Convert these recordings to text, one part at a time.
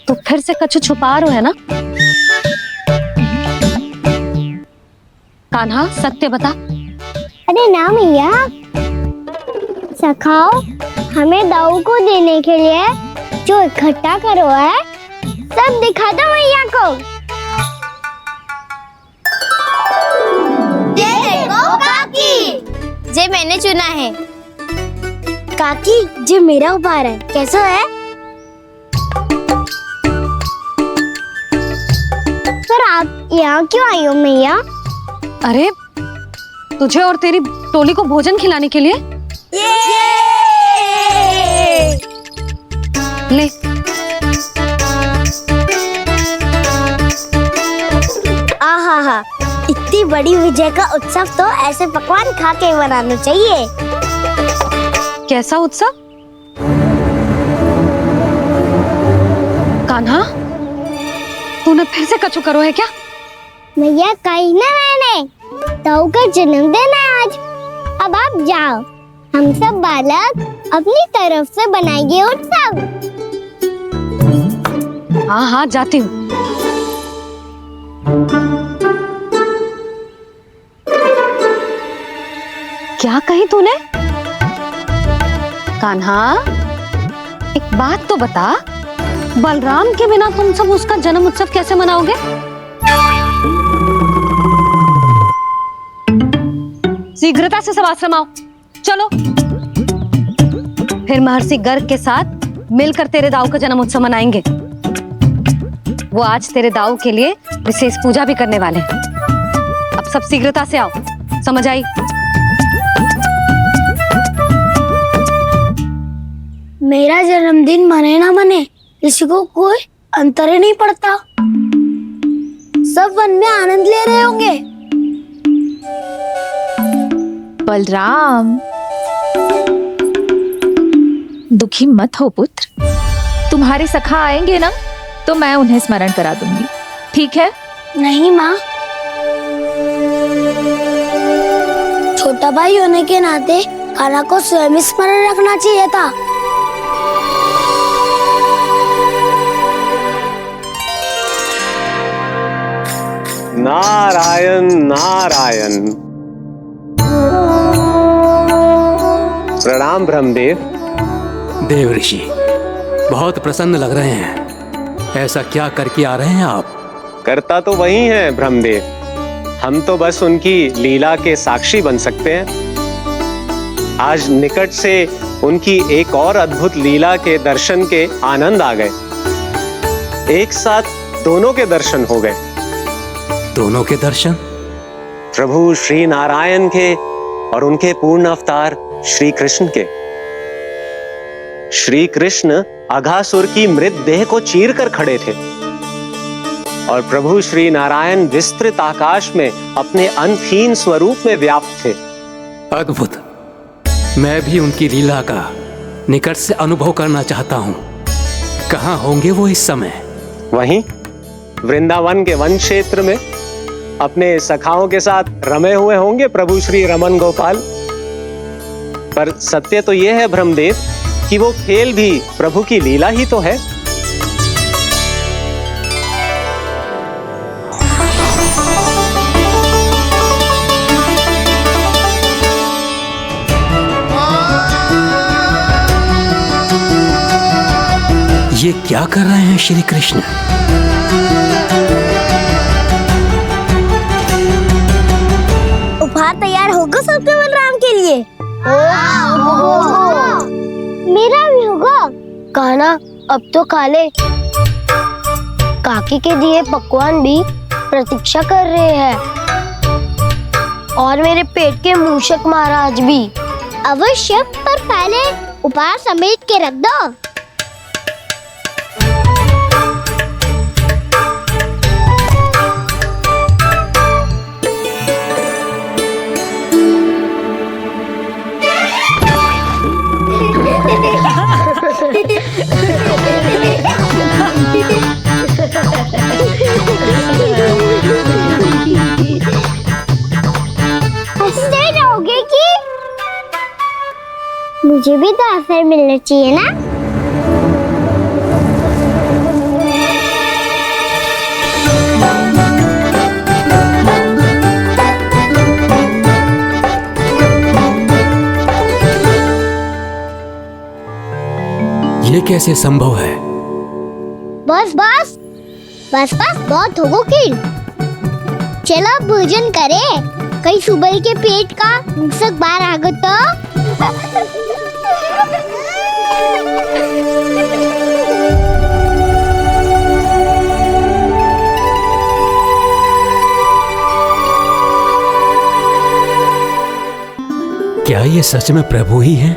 तो फिर से कछु छुपा रहे हो है ना? कान्हा सत्य बता। अरे ना मैया, सखाओ हमें दाऊ को देने के लिए जो इकट्ठा करो है सब दिखा दो मैया को। ये देखो काकी, जे मैंने चुना है। काकी जो मेरा उपहार है कैसा है? पर आप यहाँ क्यों आई हो मैया? अरे तुझे और तेरी टोली को भोजन खिलाने के लिए। ले आहा, इतनी बड़ी विजय का उत्सव तो ऐसे पकवान खा के मनाना चाहिए। कैसा उत्सव? कान्हा तूने फिर से कछु करो है क्या? भैया कहीं ना, मैंने ताऊ का जन्मदिन है आज। अब आप जाओ, हम सब बालक अपनी तरफ से बनाएंगे उत्सव। हाँ हाँ जाती हूँ। क्या कही तूने? कान्हा एक बात तो बता, बलराम के बिना तुम सब उसका जन्म उत्सव कैसे मनाओगे? शीघ्रता से सब आश्रम आओ, चलो। फिर महर्षि गर्ग के साथ मिलकर तेरे दाऊ का जन्म उत्सव मनाएंगे। वो आज तेरे दाऊ के लिए विशेष पूजा भी करने वाले हैं। अब सब शीघ्रता से आओ, समझ आई? मेरा जन्मदिन मने ना मने किसी को कोई अंतर ही नहीं पड़ता। सब वन में आनंद ले रहे होंगे। बलराम दुखी मत हो पुत्र, तुम्हारे सखा आएंगे ना तो मैं उन्हें स्मरण करा दूंगी, ठीक है? नहीं माँ, छोटा भाई होने के नाते कान्हा को स्वयं स्मरण रखना चाहिए था। नारायण नारायण। प्रणाम ब्रह्मदेव। देव ऋषि बहुत प्रसन्न लग रहे हैं। ऐसा क्या करके आ रहे हैं आप? करता तो वही है ब्रह्मदेव, हम तो बस उनकी लीला के साक्षी बन सकते हैं। आज निकट से उनकी एक और अद्भुत लीला के दर्शन के आनंद आ गए। एक साथ दोनों के दर्शन हो गए। दोनों के दर्शन? प्रभु श्री नारायण के और उनके पूर्ण अवतार श्री कृष्ण के। श्री कृष्ण अघासुर की मृत देह को चीर कर खड़े थे और प्रभु श्री नारायण विस्तृत आकाश में अपने अंतहीन स्वरूप में व्याप्त थे। अद्भुत। मैं भी उनकी लीला का निकट से अनुभव करना चाहता हूँ। कहाँ होंगे वो इस समय? वहीं वृंदावन के वन क्षेत्र में अपने सखाओं के साथ रमे हुए होंगे प्रभु श्री रमन गोपाल। पर सत्य तो यह है ब्रह्मदेव कि वो खेल भी प्रभु की लीला ही तो है। ये क्या कर रहे हैं श्री कृष्ण? उपहार तैयार होगा सबके बलराम के लिए? मेरा भी होगा। कान्हा अब तो खा ले। काकी के दिए पकवान भी प्रतीक्षा कर रहे हैं और मेरे पेट के मूषक महाराज भी। अवश्य, पर पहले उपहार समेट के रख दो। हंसते रहोगे कि? मुझे भी तो अवसर मिलना चाहिए ना। ये कैसे संभव है? बस बस बस बस बहुत हो गई। चलो भोजन करे, कहीं सुबह के पेट का मूसक बाहर आ गो तो। क्या ये सच में प्रभु ही हैं?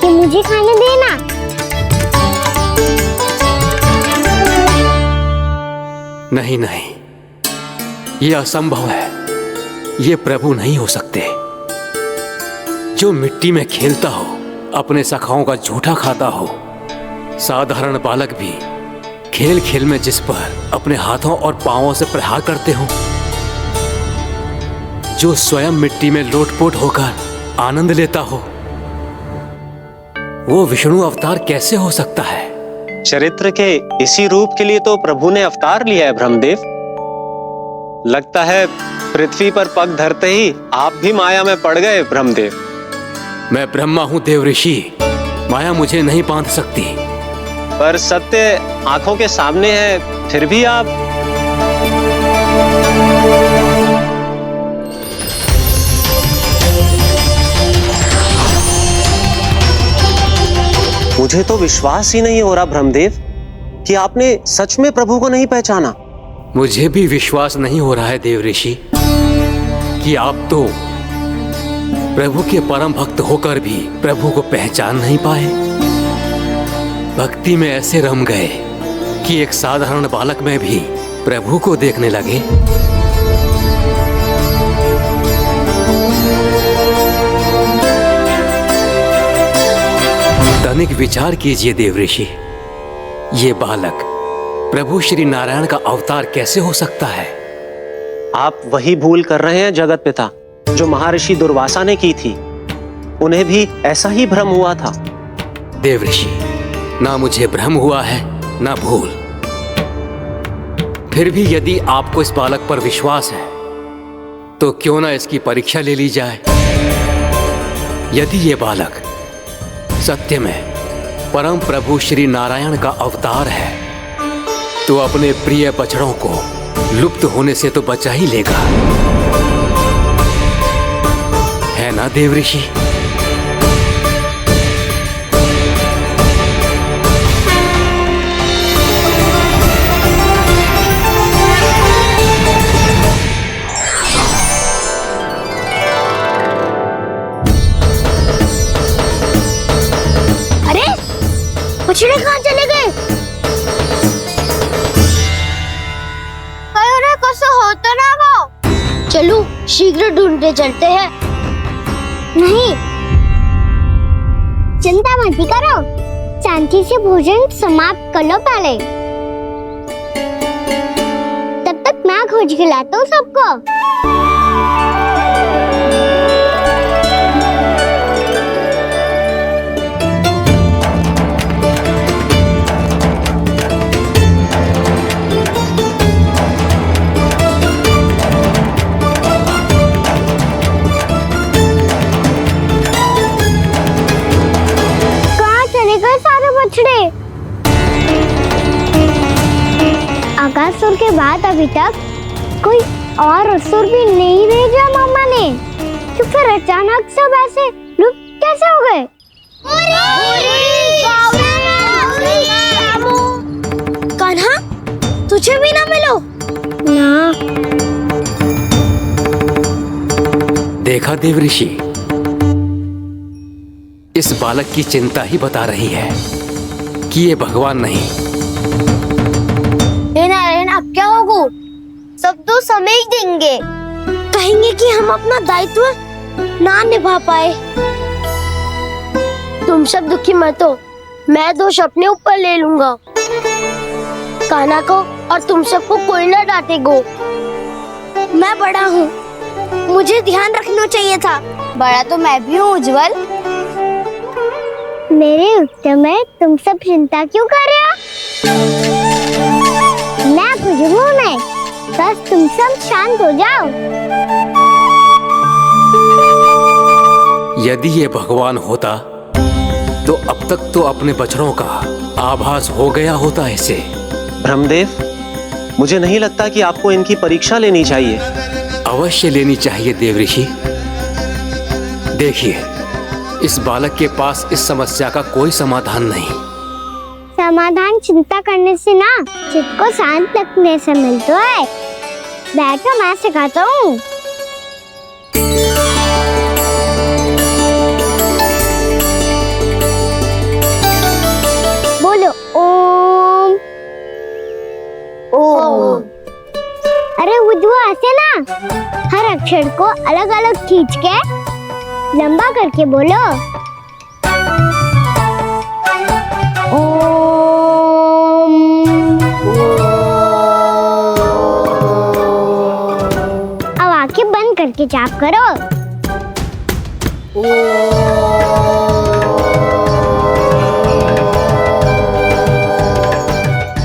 मुझे खाने देना। नहीं नहीं, ये असंभव है। ये प्रभु नहीं हो सकते। जो मिट्टी में खेलता हो, अपने सखाओं का झूठा खाता हो, साधारण बालक भी खेल खेल में जिस पर अपने हाथों और पांवों से प्रहार करते हो, जो स्वयं मिट्टी में लोटपोट होकर आनंद लेता हो, वो विष्णु अवतार कैसे हो सकता है? चरित्र के इसी रूप के लिए तो प्रभु ने अवतार लिया है ब्रह्मदेव। लगता है पृथ्वी पर पग धरते ही आप भी माया में पड़ गए ब्रह्मदेव। मैं ब्रह्मा हूं देव ऋषि, माया मुझे नहीं बांध सकती। पर सत्य आंखों के सामने है, फिर भी आप। मुझे तो विश्वास ही नहीं हो रहा ब्रह्मदेव कि आपने सच में प्रभु को नहीं पहचाना। मुझे भी विश्वास नहीं हो रहा है देव ऋषि कि आप तो प्रभु के परम भक्त होकर भी प्रभु को पहचान नहीं पाए। भक्ति में ऐसे रम गए कि एक साधारण बालक में भी प्रभु को देखने लगे। तनिक विचार कीजिए देव ऋषि, ये बालक प्रभु श्री नारायण का अवतार कैसे हो सकता है? आप वही भूल कर रहे हैं जगत पिता, जो महर्षि दुर्वासा ने की थी। उन्हें भी ऐसा ही भ्रम हुआ था। देव ऋषि, ना मुझे भ्रम हुआ है ना भूल। फिर भी यदि आपको इस बालक पर विश्वास है तो क्यों ना इसकी परीक्षा ले ली जाए। यदि ये बालक सत्य में परम प्रभु श्री नारायण का अवतार है तो अपने प्रिय बछड़ों को लुप्त होने से तो बचा ही लेगा, है ना देव ऋषि? बछड़े कहाँ चले गए? हो तो ना वो। चलो शीघ्र ढूंढते चलते हैं। नहीं, चिंता मत करो, शांति से भोजन समाप्त कर लो पहले। तब तक मैं खोज के लाता हूँ सबको। आकासुर के बाद अभी तक कोई और असुर भी नहीं भेजा मामा ने, तो फिर अचानक सब ऐसे लुप्त कैसे हो गए? कान्हा, तुझे भी ना मिलो ना। देखा देव ऋषि, इस बालक की चिंता ही बता रही है कि ये भगवान नहीं। नारायण, अब क्या होगा? सब तो समझ देंगे, कहेंगे कि हम अपना दायित्व ना निभा पाए। तुम सब दुखी मत हो, मैं दोष अपने ऊपर ले लूंगा। कान्हा को और तुम सबको कोई ना डांटेगो। मैं बड़ा हूँ, मुझे ध्यान रखना चाहिए था। बड़ा तो मैं भी हूँ उज्जवल। मेरे उत्तर में तुम सब चिंता क्यों कर रहे हो? मैं कुछ हूँ नहीं, बस तुम सब शांत हो जाओ। यदि ये भगवान होता तो अब तक तो अपने बछड़ों का आभास हो गया होता इसे। ब्रह्मदेव, मुझे नहीं लगता कि आपको इनकी परीक्षा लेनी चाहिए। अवश्य लेनी चाहिए देवऋषि। देखिए, इस बालक के पास इस समस्या का कोई समाधान नहीं। समाधान चिंता करने से ना, चित्त को शांत रखने से मिलता है। बैठो, मैं सिखाता हूँ। बोलो ओम। ओम। अरे उज्जवल, ऐसे ना हर अक्षर को अलग अलग खींच के लंबा करके बोलो। ओम। अब आंखें बंद करके जाप करो।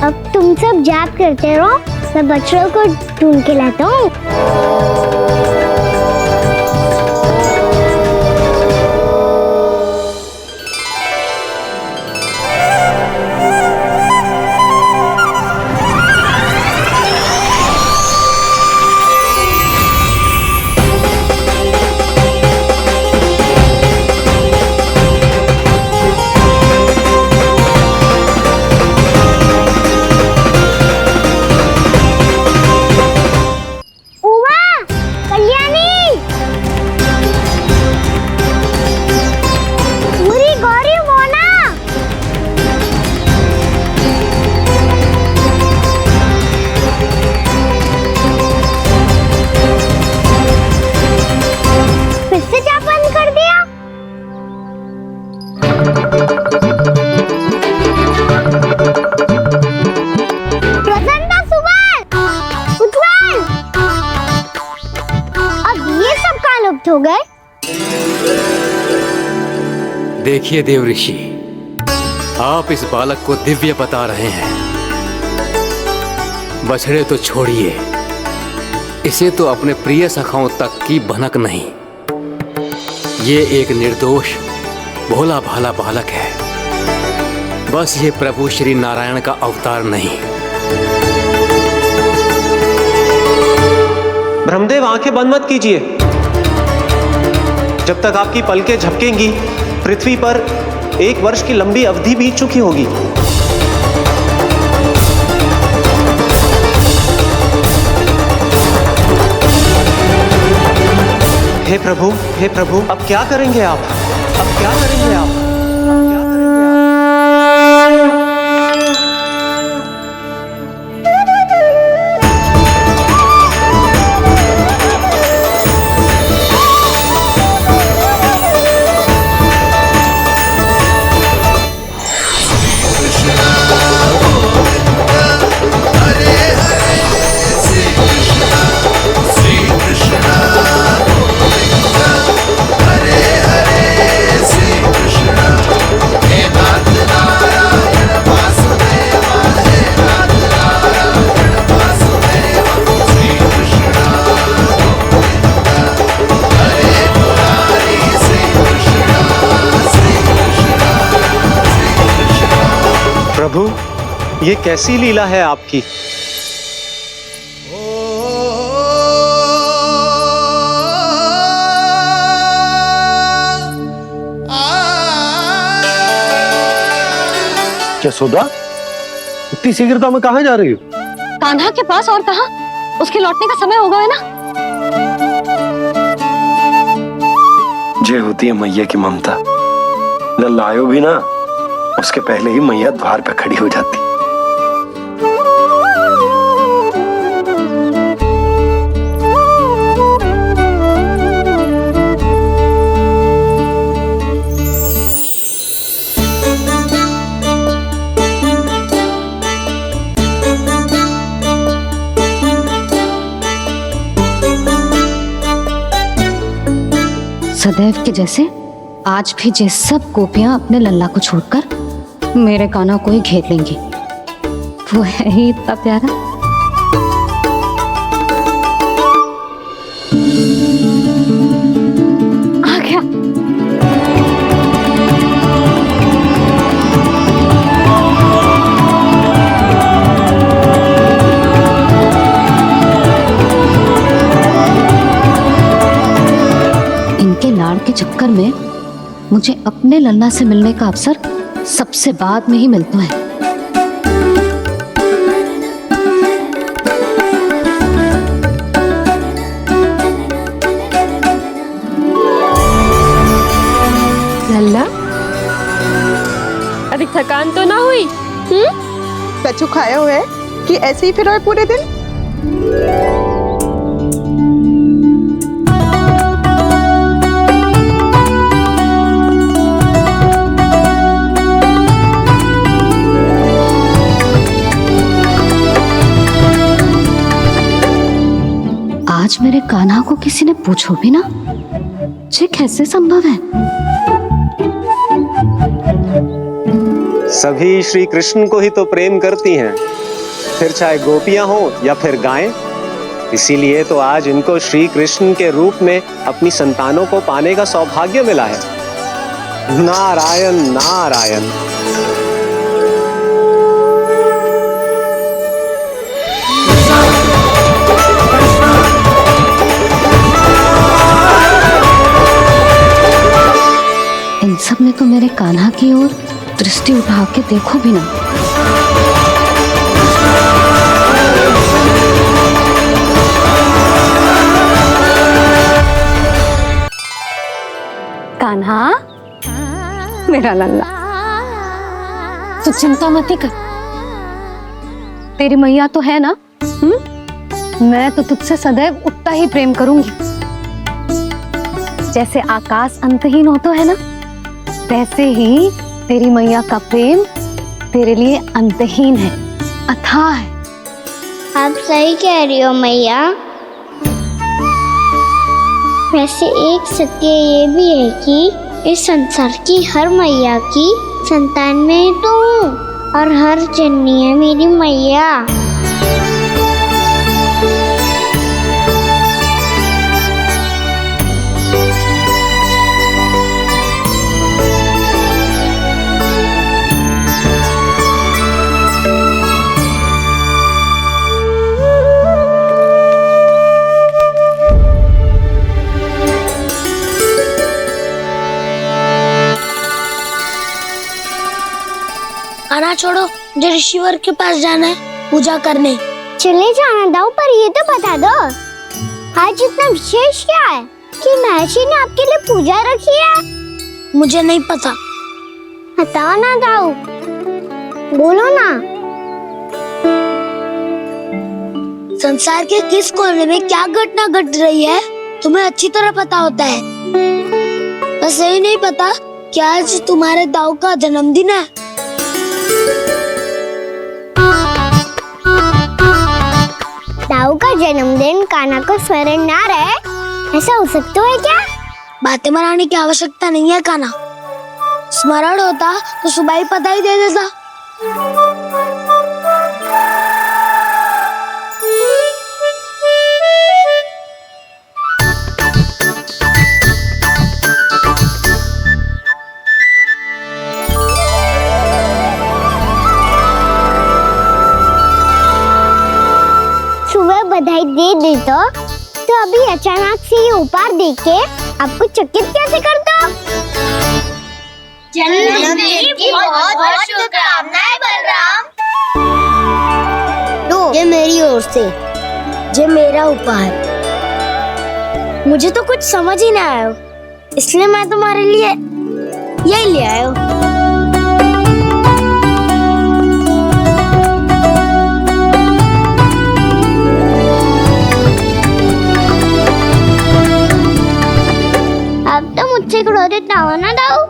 अब तुम सब जाप करते रहो, मैं बच्चों को ढूंढ के लाता हूँ। हो गए। देखिए देवऋषि, आप इस बालक को दिव्य बता रहे हैं। बछड़े तो छोड़िए, इसे तो अपने प्रिय सखाओं तक की भनक नहीं। ये एक निर्दोष भोला भाला बालक है, बस ये प्रभु श्री नारायण का अवतार नहीं। ब्रह्मदेव, आंखें बंद मत कीजिए। जब तक आपकी पलकें झपकेंगी, पृथ्वी पर 1 वर्ष की लंबी अवधि बीत चुकी होगी। हे प्रभु, अब क्या करेंगे आप? अब क्या करेंगे आप? प्रभु, ये कैसी लीला है आपकी? यशोदा, इतनी शीघ्रता में कहाँ जा रही हो? कान्हा के पास, और कहाँ? उसके लौटने का समय हो गया है ना। ये होती है मैया की ममता। जब लायो भी ना, उसके पहले ही मैया द्वार पे खड़ी हो जाती। सदैव के जैसे आज भी ये सब गोपियां अपने लल्ला को छोड़कर मेरे कान्हा को ही घेर लेंगी। वो है ही इतना प्यारा। आ गया। इनके लाड़ के चक्कर में मुझे अपने लल्ला से मिलने का अवसर सबसे बाद में ही मिलता है। लल्ला, अभी थकान तो ना हुई? कछु खाया हुआ है कि ऐसे ही फिर रहे पूरे दिन? आज मेरे कान्हा को किसी ने पूछो भी ना, ये कैसे संभव है? सभी श्री कृष्ण को ही तो प्रेम करती हैं, फिर चाहे गोपियां हो या फिर गायें। इसीलिए तो आज इनको श्री कृष्ण के रूप में अपनी संतानों को पाने का सौभाग्य मिला है। नारायण नारायण। इन सब ने तो मेरे कान्हा की ओर दृष्टि उठा के देखो भी ना। कान्हा, मेरा लल्ला, तू चिंता मत कर। तेरी मैया तो है ना? मैं तो तुझसे सदैव उतना ही प्रेम करूंगी। जैसे आकाश अंतहीन होता है ना, वैसे ही तेरी मैया का प्रेम तेरे लिए अंतहीन है, अथाह है। आप सही कह रही हो मैया। वैसे एक सत्य ये भी है कि इस संसार की हर मैया की संतान में तो हूँ और हर जननी है मेरी मैया। आना छोड़ो, मुझे ऋषिवर के पास जाना है पूजा करने। चले जाना दाऊ, पर ये तो बता दो आज इतना विशेष क्या है कि महर्षि ने आपके लिए पूजा रखी है? मुझे नहीं पता। बताओ ना दाऊ, बोलो ना। संसार के किस कोने में क्या घटना घट रही है तुम्हें अच्छी तरह पता होता है। बस यही नहीं पता कि आज तुम्हारे दाऊ का जन्मदिन है। दाऊ का जन्मदिन कान्हा को स्मरण ना रहे, ऐसा हो सकता है क्या? बातें बनाने की आवश्यकता नहीं है कान्हा। स्मरण होता तो सुबह ही पता ही दे देता। सुबह बधाई दे देता तो अभी अचानक से ये उपहार देख के आपको चकित कैसे करता? जन्मदिन की बहुत-बहुत शुभकामनाएं बलराम। लो, ये मेरी ओर से, ये मेरा उपहार। मुझे तो कुछ समझ ही ना आया, इसलिए मैं तुम्हारे लिए यही ले आया हूँ। अब तो मुझसे क्रोधित ना होना दाऊ।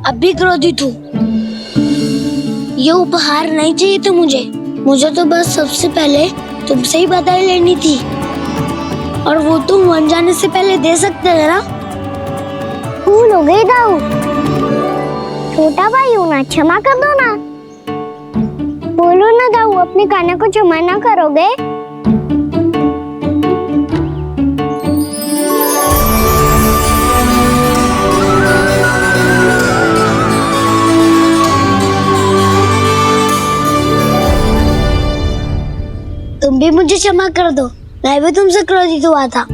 अब भी क्रोधित हूँ। ये उपहार नहीं चाहिए था मुझे तो बस सबसे पहले तुमसे ही बधाई लेनी थी, और वो तुम वन जाने से पहले दे सकते थे ना। भूल हो गई दाऊ। छोटा भाई हूँ ना, क्षमा कर दो ना। बोलो ना दाऊ, अपने कान्हा को क्षमा ना करोगे? तुम भी मुझे क्षमा कर दो, मैं भी तुमसे क्रोधित हुआ था।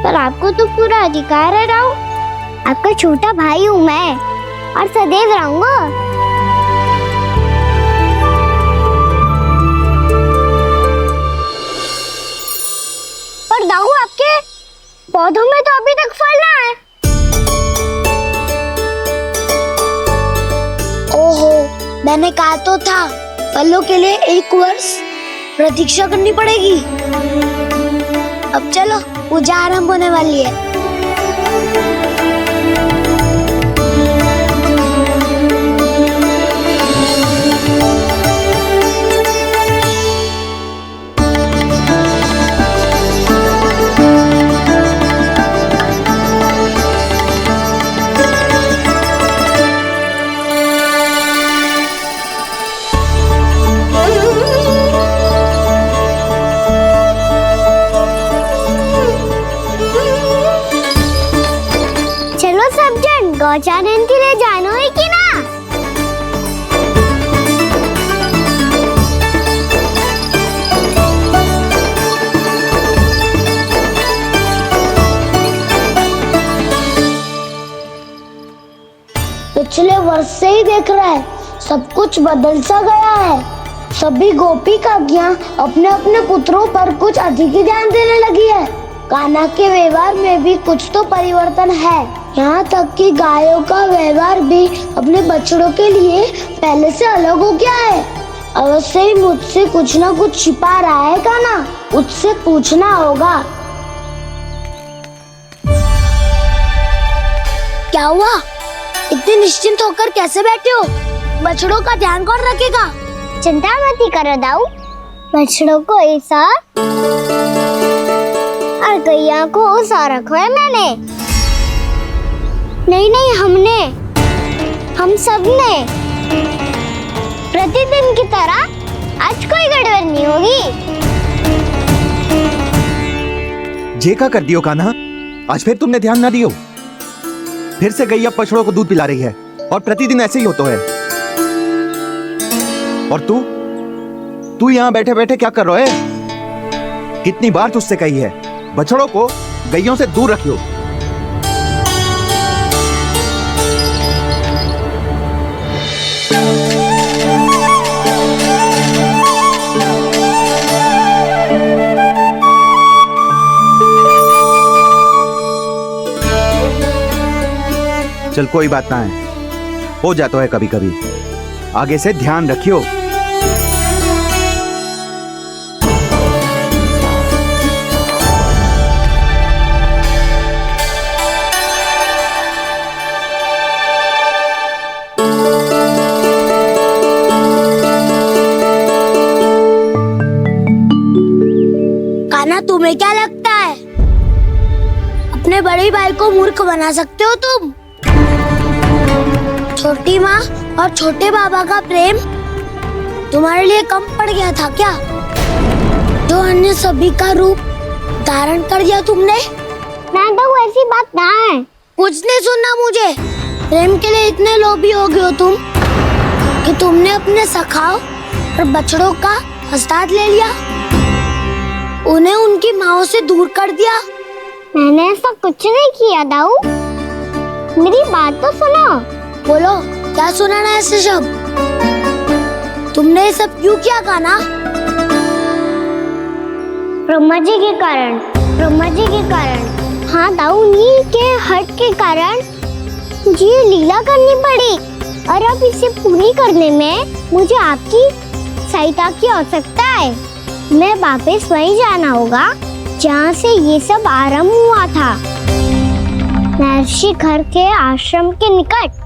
पर आपको तो पूरा अधिकार है दाऊ। आपका छोटा भाई हूँ मैं और सदैव रहूंगा। पर दाऊ, आपके पौधों में तो अभी तक फल ना है। ओहो, मैंने कहा तो था फलों के लिए 1 वर्ष प्रतीक्षा करनी पड़ेगी। अब चलो, पूजा आरंभ होने वाली है। गौचारण के लिए जानो है कि ना? पिछले वर्ष से ही देख रहा है, सब कुछ बदल सा गया है। सभी गोपी काकियां अपने अपने पुत्रों पर कुछ अधिक ही ध्यान देने लगी है। कान्हा के व्यवहार में भी कुछ तो परिवर्तन है। यहाँ तक कि गायों का व्यवहार भी अपने बछड़ों के लिए पहले से अलग हो गया है। अवश्य ही मुझसे कुछ ना कुछ छिपा रहा है कान्हा, उससे पूछना होगा। क्या हुआ? इतने निश्चिंत होकर कैसे बैठे हो? बछड़ों का ध्यान कौन रखेगा? चिंता मत करो दाऊ, बछड़ों को ऐसा और गैया को ऐसा रखा है मैंने। नहीं, हमने, हम सब ने। प्रतिदिन की तरह आज कोई गड़बड़ नहीं होगी। जे का कर दियो कान्हा, आज फिर तुमने ध्यान ना दियो। फिर से गैया बछड़ों को दूध पिला रही है और प्रतिदिन ऐसे ही होता है। और तू यहाँ बैठे बैठे क्या कर रहा है? कितनी बार तुझसे कही है बछड़ों को गैयों से दूर रखियो। चल कोई बात ना है, हो जाता है कभी कभी। आगे से ध्यान रखियो। कान्हा, तुम्हें क्या लगता है अपने बड़े भाई को मूर्ख बना सकते हो तुम? छोटी माँ और छोटे बाबा का प्रेम तुम्हारे लिए कम पड़ गया था क्या? जो अन्य सभी का रूप धारण कर दिया तुमने? ना तो ऐसी बात ना है। कुछ नहीं सुनना मुझे। प्रेम के लिए इतने लोभी हो गए हो तुम कि तुमने अपने सखाओं और बछड़ों का हस्ताक्षर ले लिया, उन्हें उनकी माँओं से दूर कर दिया। मैंने ऐसा कुछ नहीं किया दाऊ, मेरी बात तो सुनो। बोलो, क्या सुनाना है ऐसे शब्द? तुमने ये सब क्यों किया कान्हा? ब्रह्मा जी के कारण। हाँ दाऊ, नील के हट के कारण मुझे लीला करनी पड़ी और अब इसे पूरी करने में मुझे आपकी सहायता की आवश्यकता है। मैं वापस वहीं जाना होगा जहाँ से ये सब आरंभ हुआ था, महर्षि घर के आश्रम के निकट।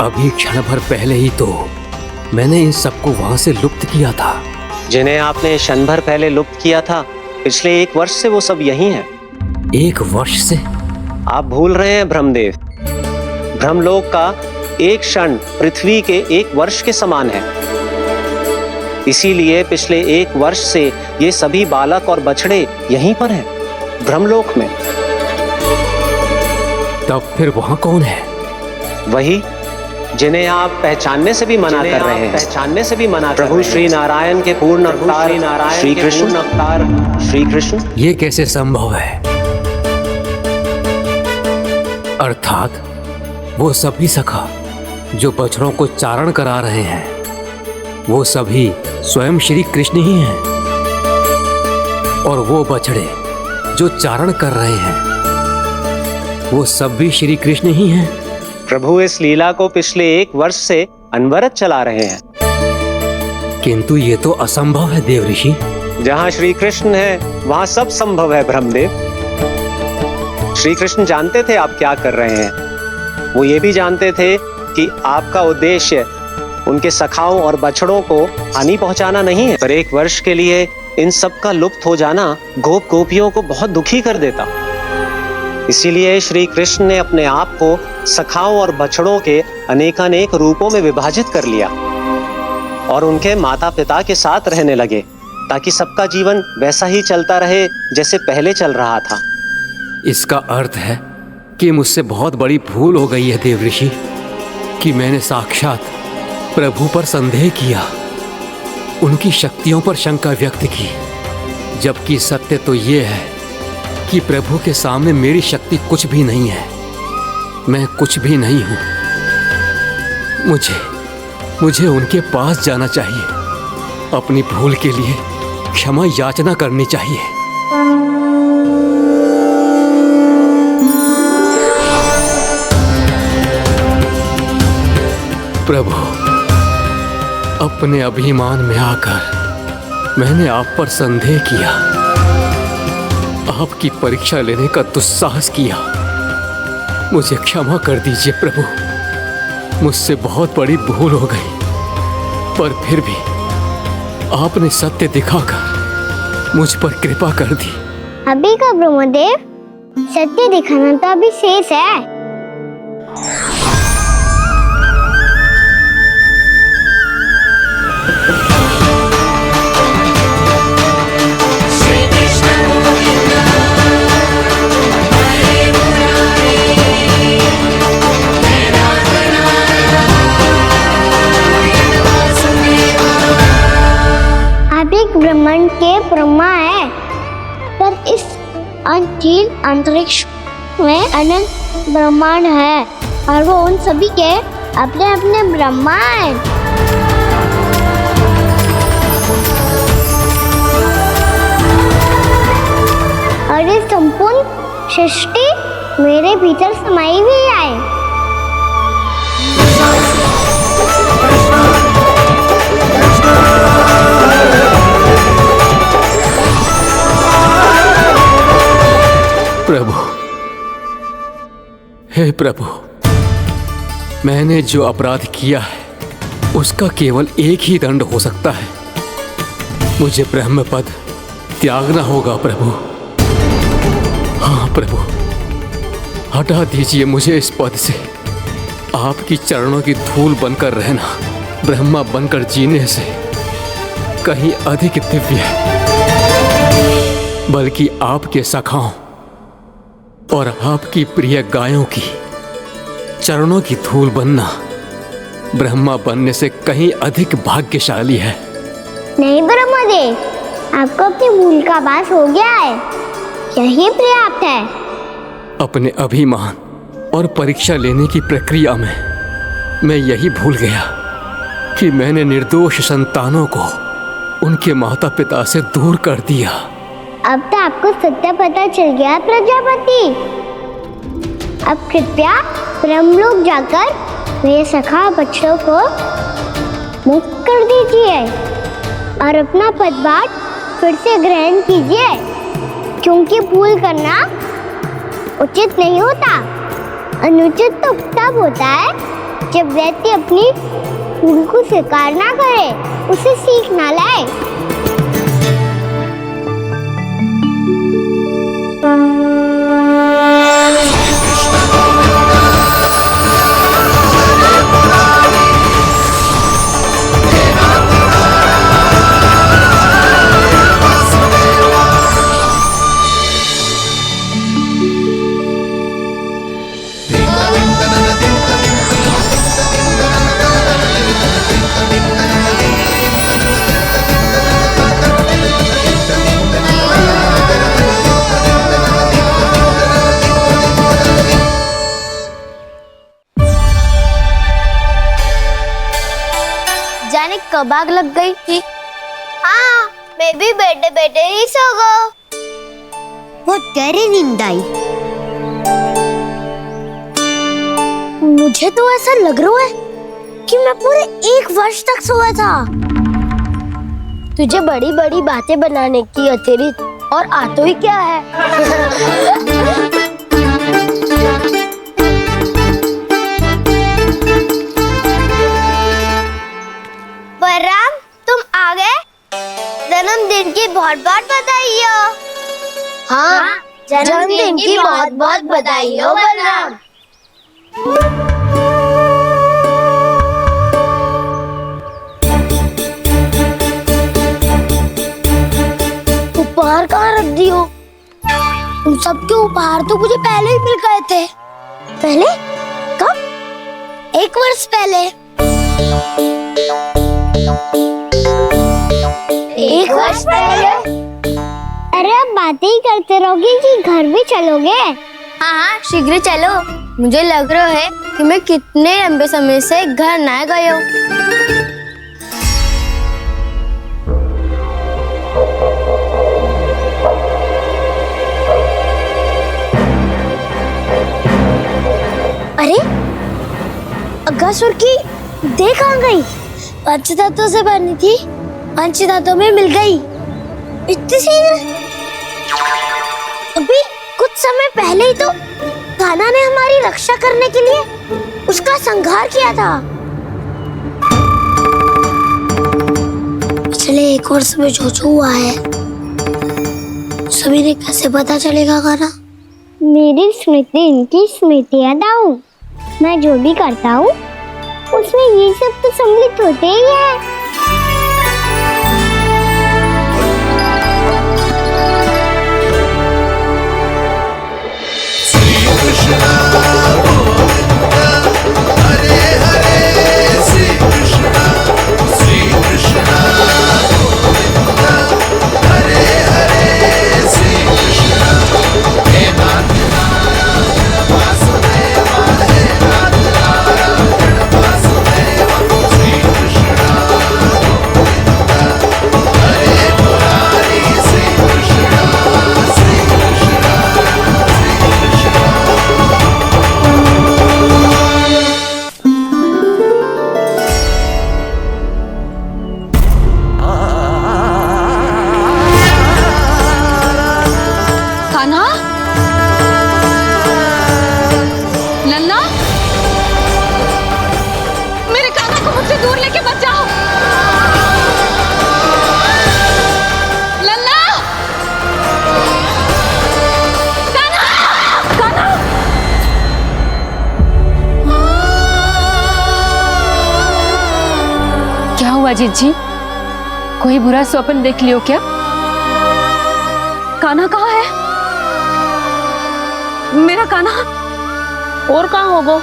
अभी क्षण भर पहले ही तो मैंने इन सबको वहां से लुप्त किया था। जिन्हें आपने क्षण भर पहले लुप्त किया था, पिछले 1 वर्ष से वो सब यही हैं। 1 वर्ष से? आप भूल रहे हैं ब्रह्मदेव। ब्रह्मलोक का एक क्षण पृथ्वी के 1 वर्ष के समान है। इसीलिए पिछले 1 वर्ष से ये सभी बालक और बछड़े यहीं पर हैं, ब्रह्मलोक में। तब फिर वहां कौन है? वही जिन्हें आप पहचानने से भी मना कर रहे हैं। प्रभु श्री नारायण के पूर्ण अवतार श्री कृष्ण। ये कैसे संभव है? अर्थात वो सभी सखा जो बछड़ों को चारण करा रहे हैं, वो सभी स्वयं श्री कृष्ण ही हैं। और वो बछड़े जो चारण कर रहे हैं, वो सब भी श्री कृष्ण ही हैं। प्रभु इस लीला को पिछले 1 वर्ष से अनवरत चला रहे हैं। किंतु ये तो असंभव है देव ऋषि। जहाँ श्री कृष्ण है वहाँ सब संभव है ब्रह्मदेव। श्री कृष्ण जानते थे आप क्या कर रहे हैं। वो ये भी जानते थे कि आपका उद्देश्य उनके सखाओं और बछड़ों को हानि पहुंचाना नहीं है। पर 1 वर्ष के लिए इन सब का लुप्त हो जाना गोप गोपियों को बहुत दुखी कर देता। इसीलिए श्री कृष्ण ने अपने आप को सखाओं और बछड़ों के अनेकानेक रूपों में विभाजित कर लिया और उनके माता पिता के साथ रहने लगे, ताकि सबका जीवन वैसा ही चलता रहे जैसे पहले चल रहा था। इसका अर्थ है कि मुझसे बहुत बड़ी भूल हो गई है देव ऋषि, कि मैंने साक्षात प्रभु पर संदेह किया, उनकी शक्तियों पर शंका व्यक्त की, जबकि सत्य तो ये है कि प्रभु के सामने मेरी शक्ति कुछ भी नहीं है। मैं कुछ भी नहीं हूं। मुझे उनके पास जाना चाहिए, अपनी भूल के लिए क्षमा याचना करनी चाहिए। प्रभु, अपने अभिमान में आकर मैंने आप पर संदेह किया, आपकी परीक्षा लेने का दुस्साहस किया। मुझे क्षमा कर दीजिए प्रभु, मुझसे बहुत बड़ी भूल हो गई। पर फिर भी आपने सत्य दिखाकर मुझ पर कृपा कर दी। अभी का ब्रह्मदेव, सत्य दिखाना तो अभी शेष है। ब्रह्मांड के ब्रह्मा है, पर इस अनंत अंतरिक्ष में अनंत ब्रह्मांड है और वो उन सभी के अपने अपने ब्रह्मा हैं। और ये संपूर्ण सृष्टि मेरे भीतर समाई हुई है। प्रभु, हे प्रभु, मैंने जो अपराध किया है उसका केवल एक ही दंड हो सकता है। मुझे ब्रह्म पद त्यागना होगा प्रभु। हाँ प्रभु, हटा दीजिए मुझे इस पद से। आपकी चरणों की धूल बनकर रहना ब्रह्मा बनकर जीने से कहीं अधिक दिव्य है। बल्कि आपके सखाओं और आपकी प्रिय गायों की चरणों की धूल बनना ब्रह्मा बनने से कहीं अधिक भाग्यशाली है। नहीं ब्रह्मदेव, आपको अपनी भूल का आभास हो गया है, यही पर्याप्त है। अपने अभिमान और परीक्षा लेने की प्रक्रिया में मैं यही भूल गया कि मैंने निर्दोष संतानों को उनके माता पिता से दूर कर दिया। अब तो आपको सत्य पता चल गया प्रजापति। अब कृपया ब्रह्मलोक जाकर मेरे सखा बच्चों को मुक्त कर दीजिए और अपना पदभार फिर से ग्रहण कीजिए, क्योंकि भूल करना उचित नहीं होता। अनुचित तो तब होता है जब व्यक्ति अपनी उनको शिकार ना करे, उसे सीख ना लाए। जाने कब आग लग गई थी। हाँ, मैं भी बैठे बैठे ही सो गया। बहुत गहरी नींद आई। मुझे तो ऐसा लग रहा है कि मैं पूरे 1 वर्ष तक सोया था। तुझे बड़ी बड़ी बातें बनाने की अतिरिक्त और आता ही क्या है। बलराम, तुम आ गए? जन्मदिन की बहुत बहुत बधाई हो। हाँ, जन्मदिन की बहुत बहुत बधाई हो बलराम। उपहार कहाँ रख दी हो? तुम सबके उपहार तो मुझे पहले ही मिल गए थे। पहले? कब? 1 वर्ष पहले। 1 वर्ष पहले? अरे अब बातें ही करते रहोगे कि घर भी चलोगे? हाँ, शीघ्र चलो। मुझे लग रहा है कि मैं कितने लंबे समय से घर ना गए हूँ। अरे, अगासुर की देह कहाँ गई? पंचतत्वों से बनी थी, पंचतत्वों में मिल गई। इतनी शीघ्र? अभी कुछ समय पहले ही तो कान्हा ने हमारी रक्षा करने के लिए उसका संहार किया था। पिछले 1 वर्ष में जो जो हुआ है सभी ने कैसे पता चलेगा कान्हा? मेरी स्मृति इनकी स्मृति हटाऊं। मैं जो भी करता हूँ उसमें ये सब तो सम्मिलित होते ही है। अजीत जी, कोई बुरा स्वप्न देख लियो क्या? कान्हा कहाँ है? मेरा कान्हा? और कहाँ होगो?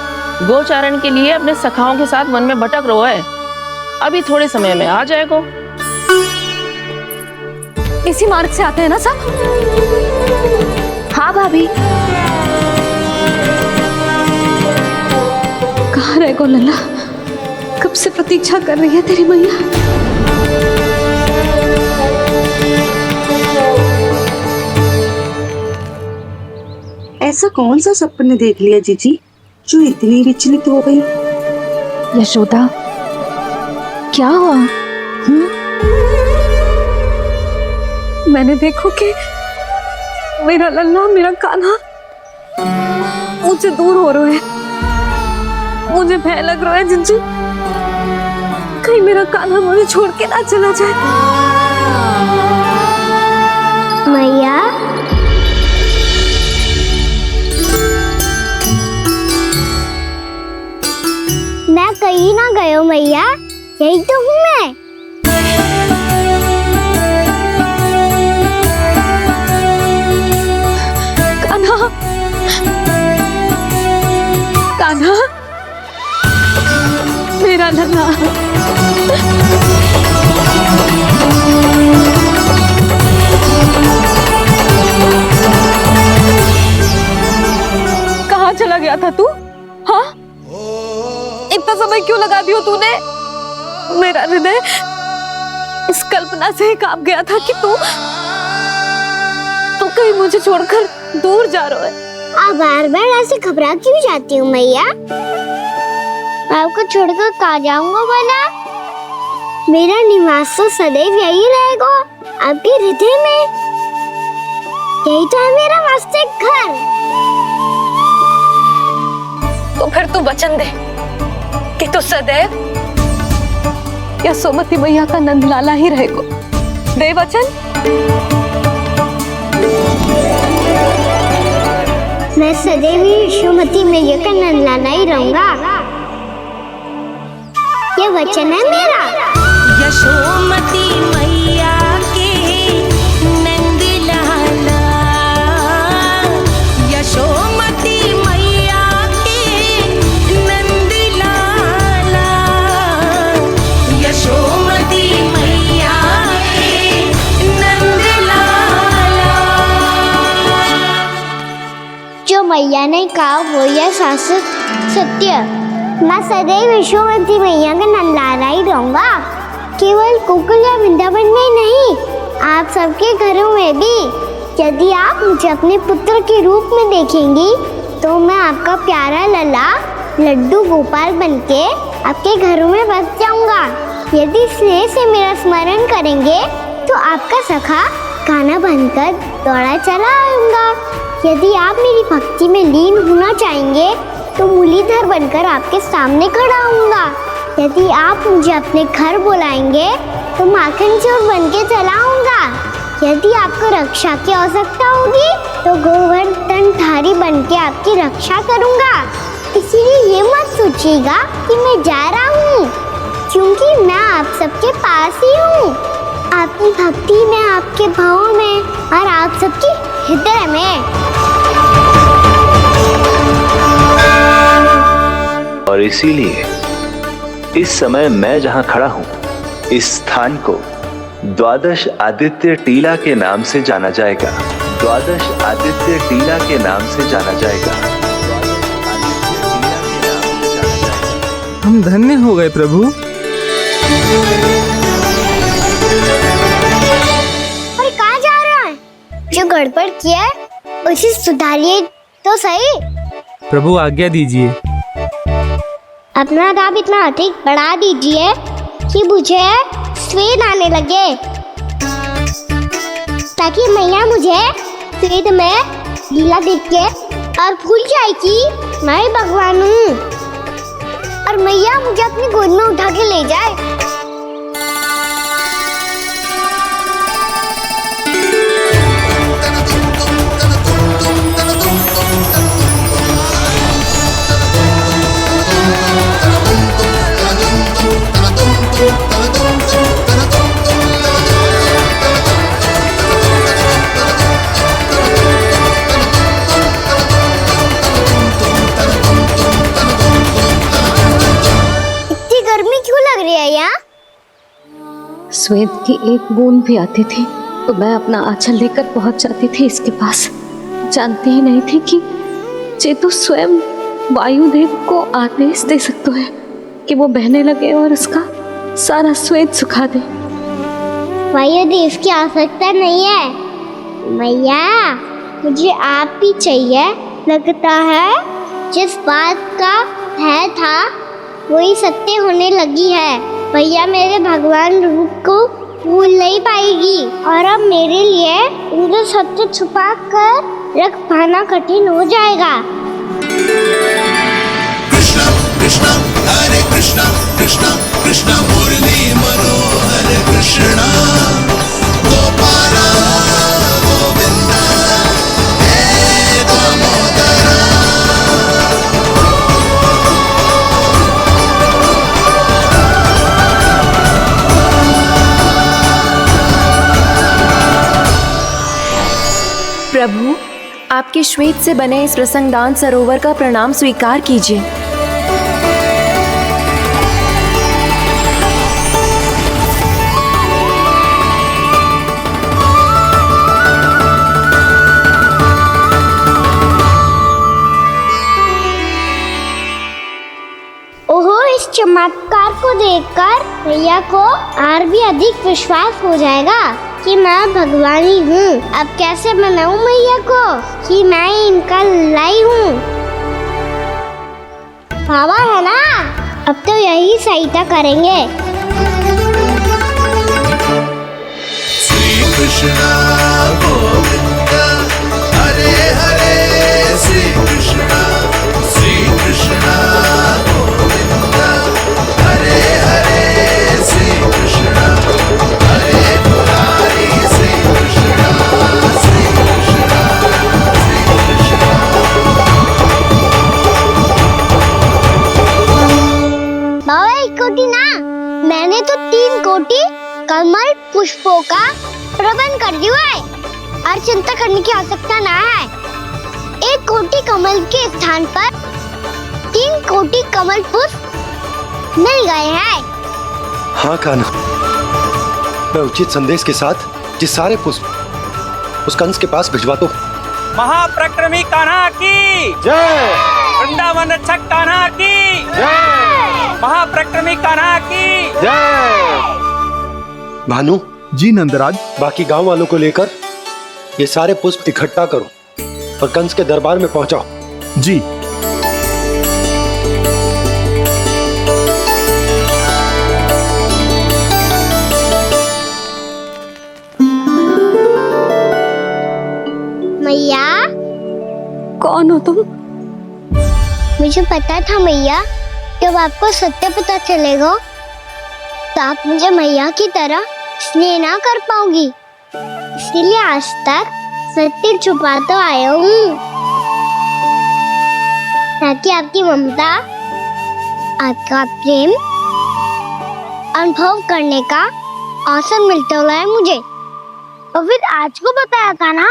गोचारण के लिए अपने सखाओं के साथ वन में भटक रहो है। अभी थोड़े समय में आ जाएगो। इसी मार्ग से आते हैं ना सब? हाँ भाभी। कहाँ रह गो लल्ला? कब से प्रतीक्षा कर रही है तेरी मैया। ऐसा कौन सा सपने देख लिया जीजी जो इतनी विचलित हो गई? यशोदा, क्या हुआ? मैंने देखो कि मेरा लल्ला, मेरा कान्हा मुझसे दूर हो रहा है। मुझे भय लग रहा है जीजी। मेरा कान्हा मुझे छोड़ के ना चला जाए। मैया मैं कहीं ना गयो मैया, यही तो हूँ मैं। कान्हा, कान्हा, मेरा नन्हा। कहाँ चला गया था तू? हाँ, इतना समय क्यों लगा दिया तूने? मेरा हृदय इस कल्पना से ही कांप गया था कि तू कहीं मुझे छोड़कर दूर जा रहा है। आप बार बार ऐसे घबरा क्यों जाती हूँ मैया? आपको छोड़कर कहाँ जाऊंगा भला? मेरा निवास तो सदैव यही रहेगा, आपके हृदय में। यही तो है मेरा वास्तविक घर। तो फिर तू वचन दे कि तू सदैव यशोमती मैया का नंदलाला ही रहेगा। दे वचन। मैं सदैव यशोमती मैया का नंदलाला ही रहूंगा, ये वचन है मेरा। यशोमती मैया के नंदलाला, यशोमती मैया के नंदलाला, यशोमती मैया के नंदलाला। जो मैया ने कहा वो यह शाश्वत सत्य। मैं सदैव यशोमती मैया का नंदलाला ही रहूंगा, केवल गोकुल या वृंदावन में नहीं, आप सबके घरों में भी। यदि आप मुझे अपने पुत्र के रूप में देखेंगी तो मैं आपका प्यारा लला लड्डू गोपाल बनके आपके घरों में बस जाऊंगा। यदि स्नेह से मेरा स्मरण करेंगे तो आपका सखा गाना बनकर दौड़ा चला आऊंगा। यदि आप मेरी भक्ति में लीन होना चाहेंगे तो मुरलीधर बनकर आपके सामने खड़ा होऊंगा। यदि आप मुझे अपने घर बुलाएंगे तो माखन चोर बनके चला आऊंगा। यदि आपको रक्षा की आवश्यकता होगी तो गोवर्धनधारी बनके आपकी रक्षा करूंगा। इसीलिए ये मत सोचिएगा कि मैं जा रहा हूँ, क्योंकि मैं आप सबके पास ही हूँ, आपकी भक्ति में, आपके भावों में और आप सबके हृदय में। और इसीलिए इस समय मैं जहां खड़ा हूं, इस स्थान को द्वादश आदित्य टीला के नाम से जाना जाएगा। द्वादश आदित्य टीला के नाम से जाना जाएगा। हम धन्य हो गए प्रभु। और कहाँ जा रहा है? जो गड़बड़ किया है उसे सुधारिए तो सही। प्रभु आज्ञा दीजिए। अपना दाब इतना अधिक बढ़ा दीजिए कि मुझे स्वेद आने लगे, ताकि मैया मुझे स्वेद में लीला देख के और भूल जाए कि मैं भगवान हूँ, और मैया मुझे अपनी गोद में उठा के ले जाए। स्वेद की एक बूंद भी आती थी तो मैं अपना आंचल लेकर पहुंच जाती थी इसके पास। जानती ही नहीं थी कि चेतु स्वयं वायुदेव को आदेश दे सकता है कि वो बहने लगे और उसका सारा स्वेद सुखा दे। वायुदेव की आवश्यकता नहीं है मैया, मुझे आप ही चाहिए। लगता है जिस बात का भय था वही सत्य होने लगी है। भैया मेरे भगवान रूप को भूल नहीं पाएगी, और अब मेरे लिए उनके सत्य छुपा कर रख पाना कठिन हो जाएगा। कृष्णा कृष्णा हरे कृष्णा कृष्णा कृष्णा मुरली प्रभु, आपके श्वेत से बने इस प्रसंगदान सरोवर का प्रणाम स्वीकार कीजिए। ओहो, इस चमत्कार को देखकर भैया को और भी अधिक विश्वास हो जाएगा कि मैं भगवानी हूँ। अब कैसे मनाऊं मैया को कि मैं इनका लाई हूँ। बाबा है ना, अब तो यही सहायता करेंगे। श्री कृष्ण गोविंद हरे हरे, श्री कृष्ण गोविंद हरे हरे, श्री कृष्ण हरे मुरारी, श्री कृष्ण श्री कृष्ण श्री कृष्ण। बाबा एक कोटी ना, मैंने तो 3 कोटी कमल पुष्पों का प्रबंध कर दिया है और चिंता करने की आवश्यकता ना है। 1 कोटी कमल के स्थान पर 3 कोटी कमल पुष्प मिल गए हैं। हाँ कान्हा, मैं उचित संदेश के साथ ये सारे पुष्प उस कंस के पास भिजवा दो। महाप्रक्रमी कान्हा की जय, वृंदावन रक्षक कान्हा की जय, महाप्रक्रमी कान्हा की जय। भानु जी नंदराज, बाकी गांव वालों को लेकर ये सारे पुष्प इकट्ठा करो और कंस के दरबार में पहुंचाओ। जी। मैया, कौन हो तुम? मुझे पता था मैया, जब आपको सत्य पता चलेगा तो आप मुझे मैया की तरह स्नेह ना कर पाओगी। इसीलिए आज तक सत्य छुपाता आया हूँ, ताकि आपकी ममता, आपका प्रेम अनुभव करने का अवसर मिलता है मुझे। और फिर आज को बताया था ना,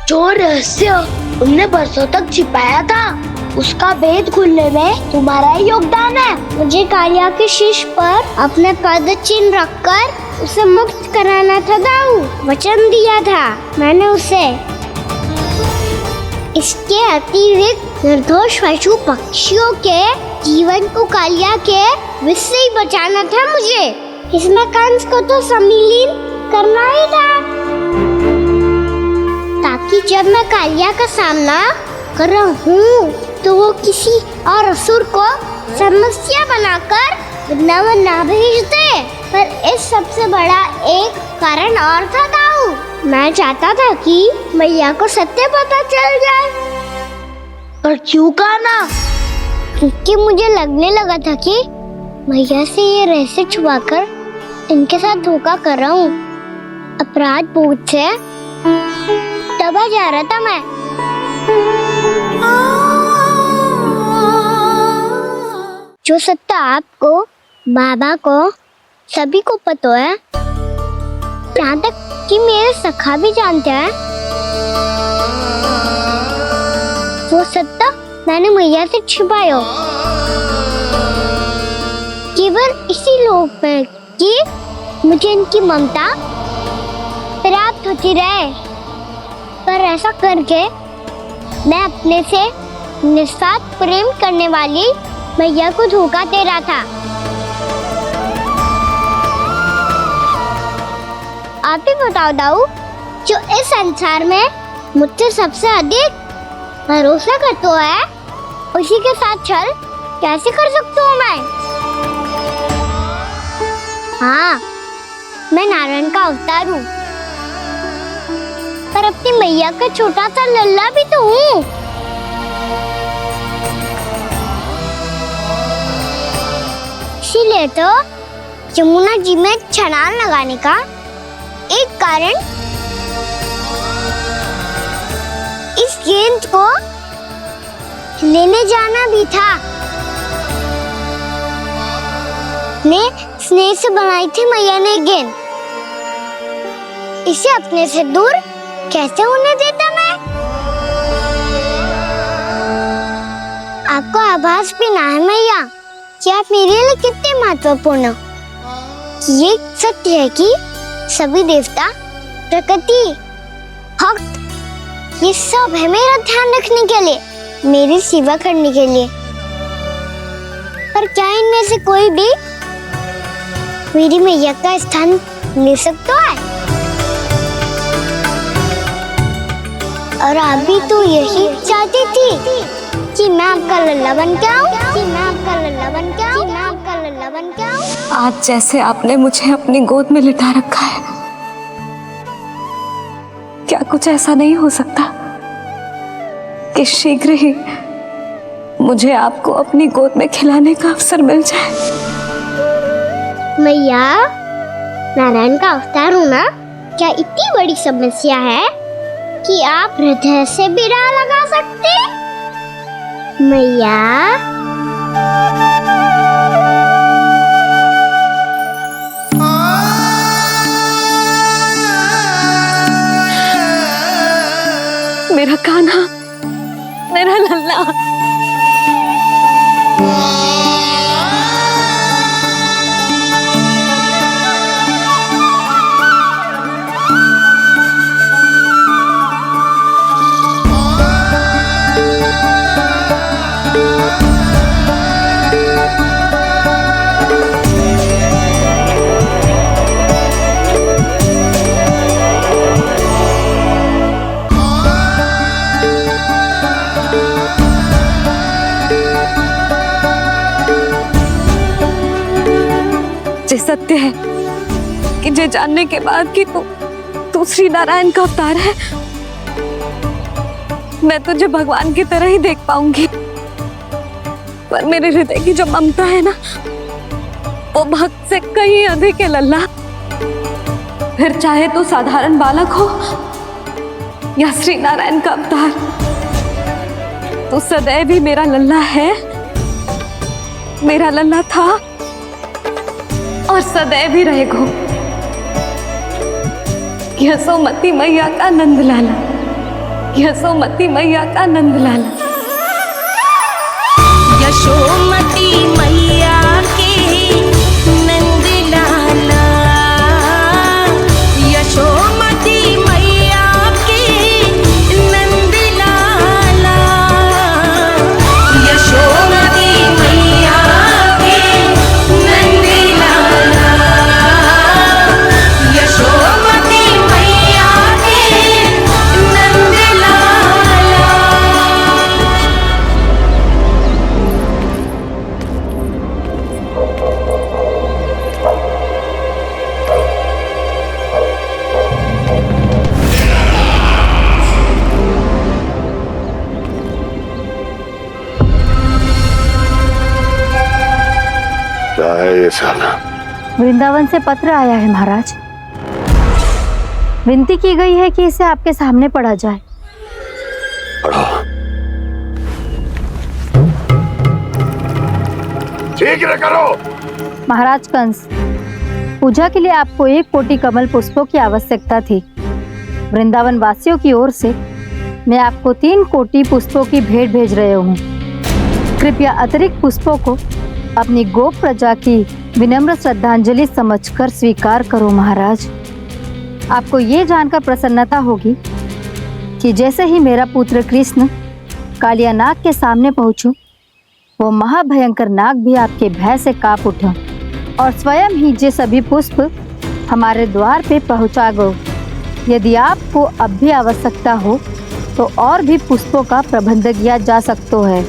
जो रहस्य तुमने बरसों तक छिपाया था, उसका भेद खुलने में तुम्हारा ही योगदान है। मुझे कालिया के शीश पर अपने पद चिन्ह रखकर उसे मुक्त कराना था दाऊ। वचन दिया था मैंने उसे। इसके अतिरिक्त निर्दोष पशु पक्षियों के जीवन को कालिया के विष से ही बचाना था मुझे। इसमें कंस को तो सम्मिलित करना ही था, ताकि जब मैं कालिया का सामना कर रहा हूँ तो वो किसी और असुर को समस्या बनाकर वृंदावन ना भेज दे। पर इस सबसे बड़ा एक कारण और था दाऊ। मैं चाहता था कि मैया को सत्य पता चल जाए। पर क्यों कान्हा? क्योंकि मुझे लगने लगा था कि मैया से ये रहस्य छुपाकर इनके साथ धोखा कर रहा हूँ। अपराध बोध से दबा जा रहा था मैं। जो सत्य आपको, बाबा को, सभी को पता है, यहाँ तक कि मेरे सखा भी जानते हैं। वो सत्य मैंने मैया से छिपाया केवल इसी लोक में कि मुझे इनकी ममता प्राप्त होती रहे। पर ऐसा करके मैं अपने से निस्वार्थ प्रेम करने वाली मैया को धोखा दे रहा था। आप ही बताओ दाऊ, जो इस संसार में मुझसे सबसे अधिक भरोसा करता है, उसी के साथ छल कैसे कर सकता हूँ मैं? हाँ, मैं नारायण का अवतार हूँ, पर अपनी मैया का छोटा सा लल्ला भी तो हूँ। इसीलिए तो यमुना जी में छलांग लगाने का एक कारण इस गेंद को लेने जाना भी था। ने स्नेह से बनाई थी मैया ने गेंद। इसे अपने से दूर कैसे होने देता मैं? आपको आभास भी ना है मैया कि आप मेरे लिए कितने महत्वपूर्ण हो। ये सत्य है कि सभी देवता, प्रकृति, भक्त, ये सब है मेरा ध्यान रखने के लिए, मेरी सेवा करने के लिए। पर क्या इनमें से कोई भी मेरी मैया का स्थान ले सकता है? और आप भी तो यही चाहती थी कि मैं आपका लल्ला बन के आऊं, कि मैं आपका लल्ला बन के आऊं, कि मैं आपका लल्ला बन के आऊं। आज जैसे आपने मुझे अपनी गोद में लिटा रखा है, क्या कुछ ऐसा नहीं हो सकता कि शीघ्र ही मुझे आपको अपनी गोद में खिलाने का अवसर मिल जाए? मैया, नारायण का अवतार होना क्या इतनी बड़ी समस्या है कि आप हृदय से भी ना लगा सकते? मैया, मेरा कान्हा, मेरा लल्ला। ये सत्य है कि ये जानने के बाद कि तू श्री नारायण का अवतार है, मैं तुझे भगवान की तरह ही देख पाऊंगी। पर मेरे हृदय की जो ममता है ना, वो भक्त से कहीं अधिक है लल्ला। फिर चाहे तू साधारण बालक हो या श्री नारायण का अवतार, तू सदैव ही मेरा लल्ला है, मेरा लल्ला था और सदैव ही रहेगा। यशोमती मैया का नंद लाला, यशोमती मैया का नंद लाला। यशोमती मैया के नंद लाला, यशोमती मैया के नंद लाला, यशोमती मैया के नंद लाला, यशोमती मैया के नंद लाला। क्या है ये साला? वृंदावन से पत्र आया है महाराज। विनती की गई है कि इसे आपके सामने पढ़ा जाए। पढ़ो। शीघ्र करो। महाराज कंस, पूजा के लिए आपको 1 कोटि कमल पुष्पों की आवश्यकता थी। वृंदावन वासियों की ओर से मैं आपको 3 कोटि पुष्पों की भेंट भेज रहे हूँ। कृपया अतिरिक्त पुष्पों को अपनी गोप प्रजा की विनम्र श्रद्धांजलि समझकर स्वीकार करो महाराज। आपको ये जानकर प्रसन्नता होगी कि जैसे ही मेरा पुत्र कृष्ण कालिया नाग के सामने पहुंचो, वो महाभयंकर नाग भी आपके भय से कांप उठा और स्वयं ही ये सभी पुष्प हमारे द्वार पे पहुंचा गो। यदि आपको अब भी आवश्यकता हो तो और भी पुष्पों का प्रबंध किया जा सकता है।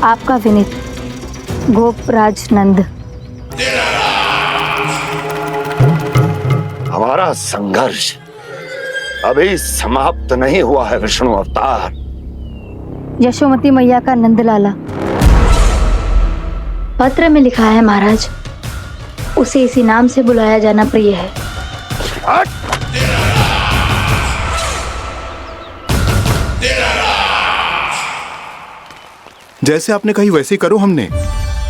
आपका विनीत गोपराज नंद। हमारा संघर्ष अभी समाप्त नहीं हुआ है विष्णु अवतार। यशोमती मैया का नंदलाला। पत्र में लिखा है महाराज, उसे इसी नाम से बुलाया जाना प्रिय है। जैसे आपने कही वैसे ही करो। हमने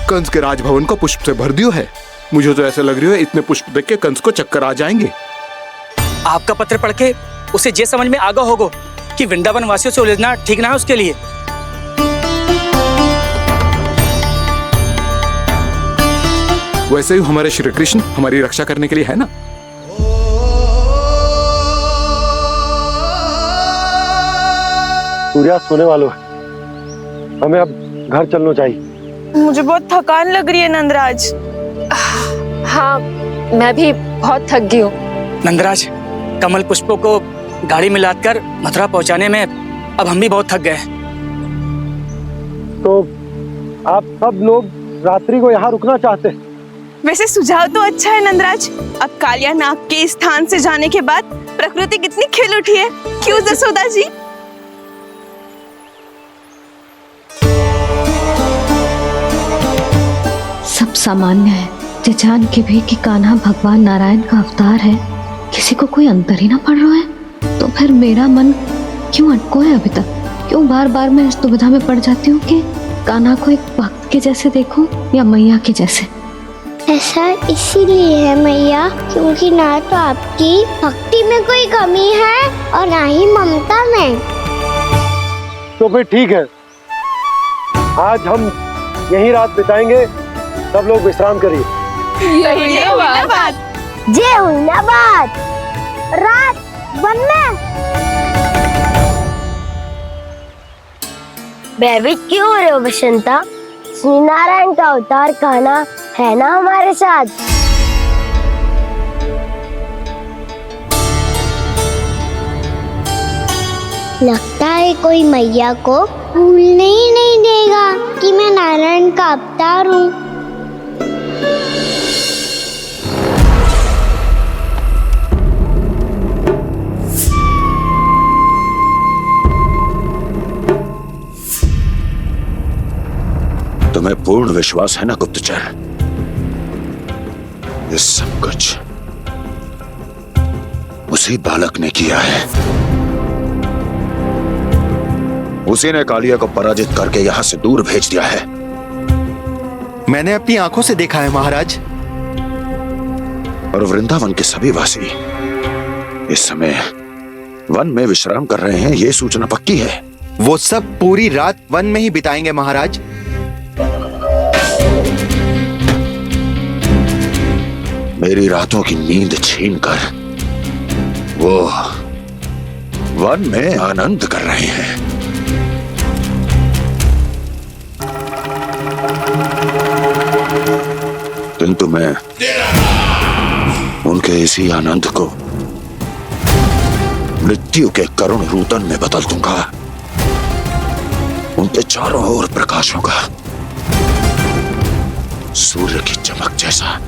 कंस के राजभवन को पुष्प से भर दियो है। मुझे तो ऐसा लग रही है इतने पुष्प देख के कंस को चक्कर आ जाएंगे। आपका पत्र पढ़ के उसे ये समझ में आगा होगो कि वृंदावन वासियों से उलझना ठीक ना है उसके लिए। वैसे ही हमारे श्री कृष्ण हमारी रक्षा करने के लिए है ना। सूर्यास्त होने वाला है, हमें अब घर चलना चाहिए। मुझे बहुत थकान लग रही है नंदराज। हाँ, मैं भी बहुत थक गई हूँ। नंदराज, कमल पुष्पों को गाड़ी में लादकर मथुरा पहुंचाने में अब हम भी बहुत थक गए। तो आप सब लोग रात्रि को यहाँ रुकना चाहते हैं? वैसे सुझाव तो अच्छा है नंदराज। अब कालिया नाग के इस स्थान से जाने के बाद प्रकृति कितनी खिल उठी है, क्यों जसोदा जी? सब सामान्य है, ये जान के भी कि कान्हा भगवान नारायण का अवतार है, किसी को कोई अंतर ही ना पड़ रहा है। तो फिर मेरा मन क्यों अटको है अभी तक? क्यों बार बार मैं इस दुविधा में पड़ जाती हूँ कि कान्हा को एक भक्त के जैसे देखूं या मैया के जैसे? ऐसा इसीलिए है मैया क्योंकि ना तो आपकी भक्ति में कोई कमी है और ना ही ममता में। तो फिर ठीक है, आज हम यहीं रात बिताएंगे। सब लोग विश्राम करिए। जय हुन्नाबाद। रात वन में भयभीत क्यों हो रहे हो बसंता? श्री नारायण का अवतार कान्हा है ना हमारे साथ। लगता है कोई मैया को भूलने ही नहीं देगा कि मैं नारायण का अवतार हूँ। तुम्हें पूर्ण विश्वास है ना गुप्तचर? ये सब कुछ उसी बालक ने किया है। उसी ने कालिया को पराजित करके यहां से दूर भेज दिया है। मैंने अपनी आंखों से देखा है महाराज। और वृंदावन के सभी वासी इस समय वन में विश्राम कर रहे हैं, ये सूचना पक्की है। वो सब पूरी रात वन में ही बिताएंगे महाराज। मेरी रातों की नींद छीनकर वो वन में आनंद कर रहे हैं। किंतु मैं उनके इसी आनंद को मृत्यु के करुण रूतन में बदल दूंगा। उनके चारों ओर प्रकाश होगा, सूर्य की चमक जैसा,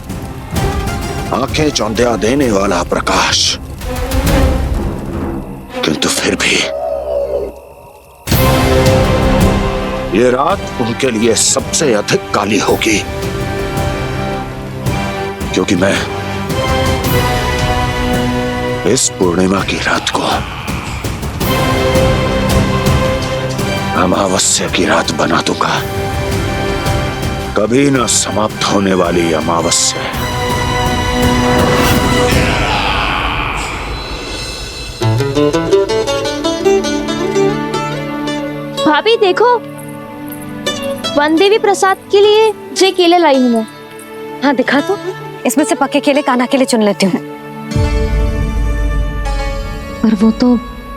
आंखें चौंधिया देने वाला प्रकाश। किंतु फिर भी ये रात उनके लिए सबसे अधिक काली होगी, क्योंकि मैं इस पूर्णिमा की रात को अमावस्या की रात बना दूंगा। कभी न समाप्त होने वाली अमावस्या। भाभी देखो, वन देवी प्रसाद के लिए जे केले लाई हूँ मैं। हाँ दिखा तो। इसमें से पके केले कान्हा के लिए चुन लेती हूँ। पर वो तो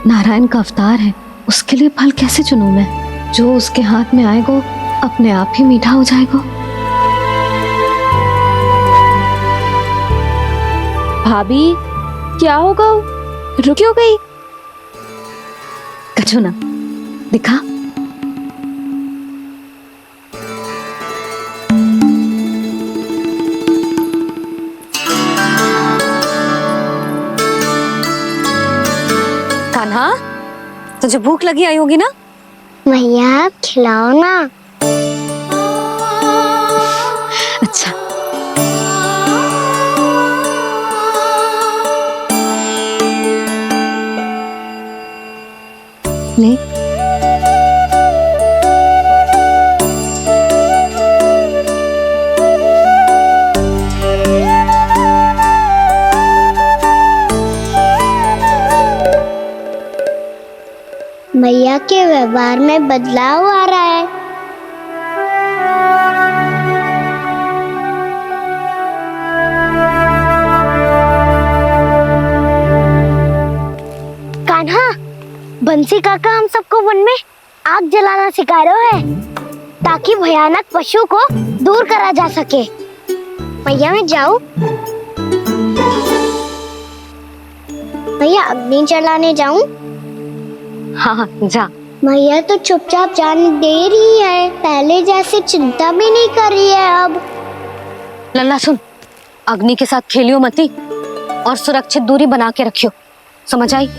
नारायण का अवतार है, उसके लिए फल कैसे चुनूं मैं? जो उसके हाथ में आएगा अपने आप ही मीठा हो जाएगा। भाभी क्या होगा? रुक क्यों गई? कछू ना दिखा। कान्हा, तुझे भूख लगी आई होगी ना? मैया आप खिलाओ ना। अच्छा। ले। मैया के व्यवहार में बदलाव आ रहा है। कान्हा, बंसी काका हम सबको वन में आग जलाना सिखा रहे हैं ताकि भयानक पशु को दूर करा जा सके। मैया मैं जाऊं? मैया अग्नि जलाने जाऊं? हाँ जा। मैया तो चुपचाप जाने दे रही है, पहले जैसे चिंता भी नहीं कर रही है अब। लल्ला सुन, अग्नि के साथ खेलियो मती और सुरक्षित दूरी बना के रखियो, समझ आई?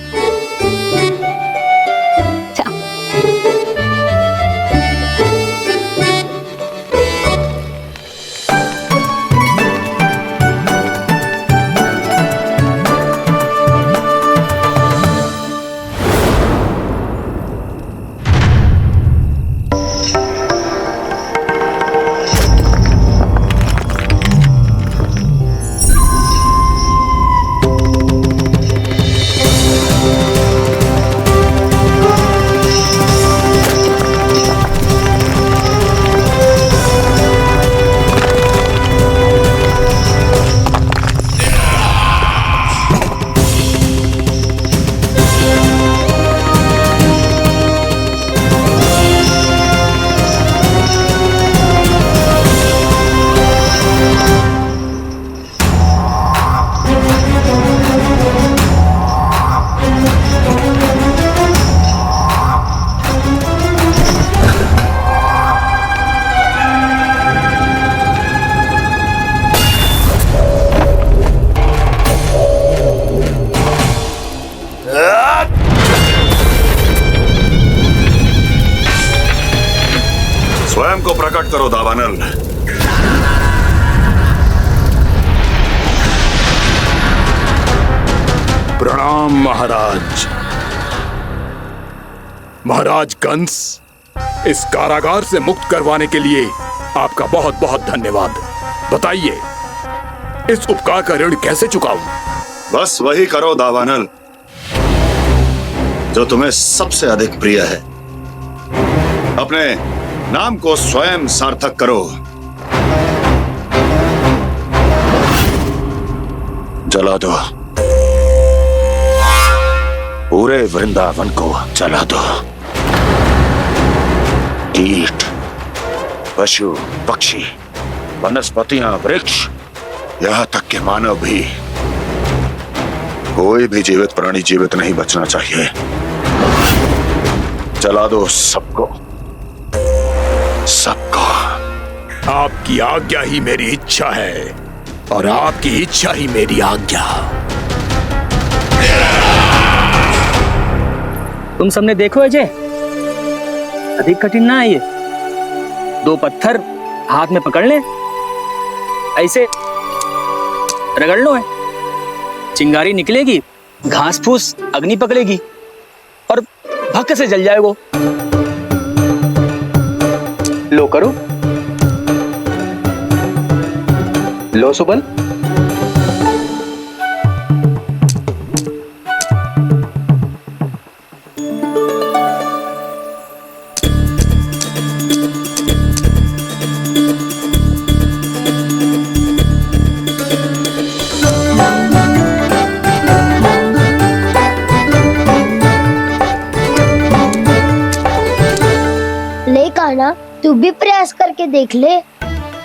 स्वयं को प्रकट करो दावानल। प्रणाम महाराज। महाराज कंस, इस कारागार से मुक्त करवाने के लिए आपका बहुत बहुत धन्यवाद। बताइए, इस उपकार का ऋण कैसे चुकाऊं? बस वही करो दावानल जो तुम्हें सबसे अधिक प्रिय है। अपने नाम को स्वयं सार्थक करो। जला दो, पूरे वृंदावन को जला दो। कीट, पशु, पक्षी, वनस्पतियां, वृक्ष, यहां तक के मानव भी, कोई भी जीवित प्राणी जीवित नहीं बचना चाहिए। जला दो सबको, सबको। आपकी आज्ञा ही मेरी इच्छा है और आपकी इच्छा ही मेरी आज्ञा। तुम सबने देखो अजय, अधिक कठिन ना है ये। 2 पत्थर हाथ में पकड़ ले, ऐसे रगड़ लो है, चिंगारी निकलेगी, घास फूस अग्नि पकड़ेगी और भक्क से जल जाएगा। लो करो, लो सुबल। ले कान्हा, तू भी प्रयास करके देख ले।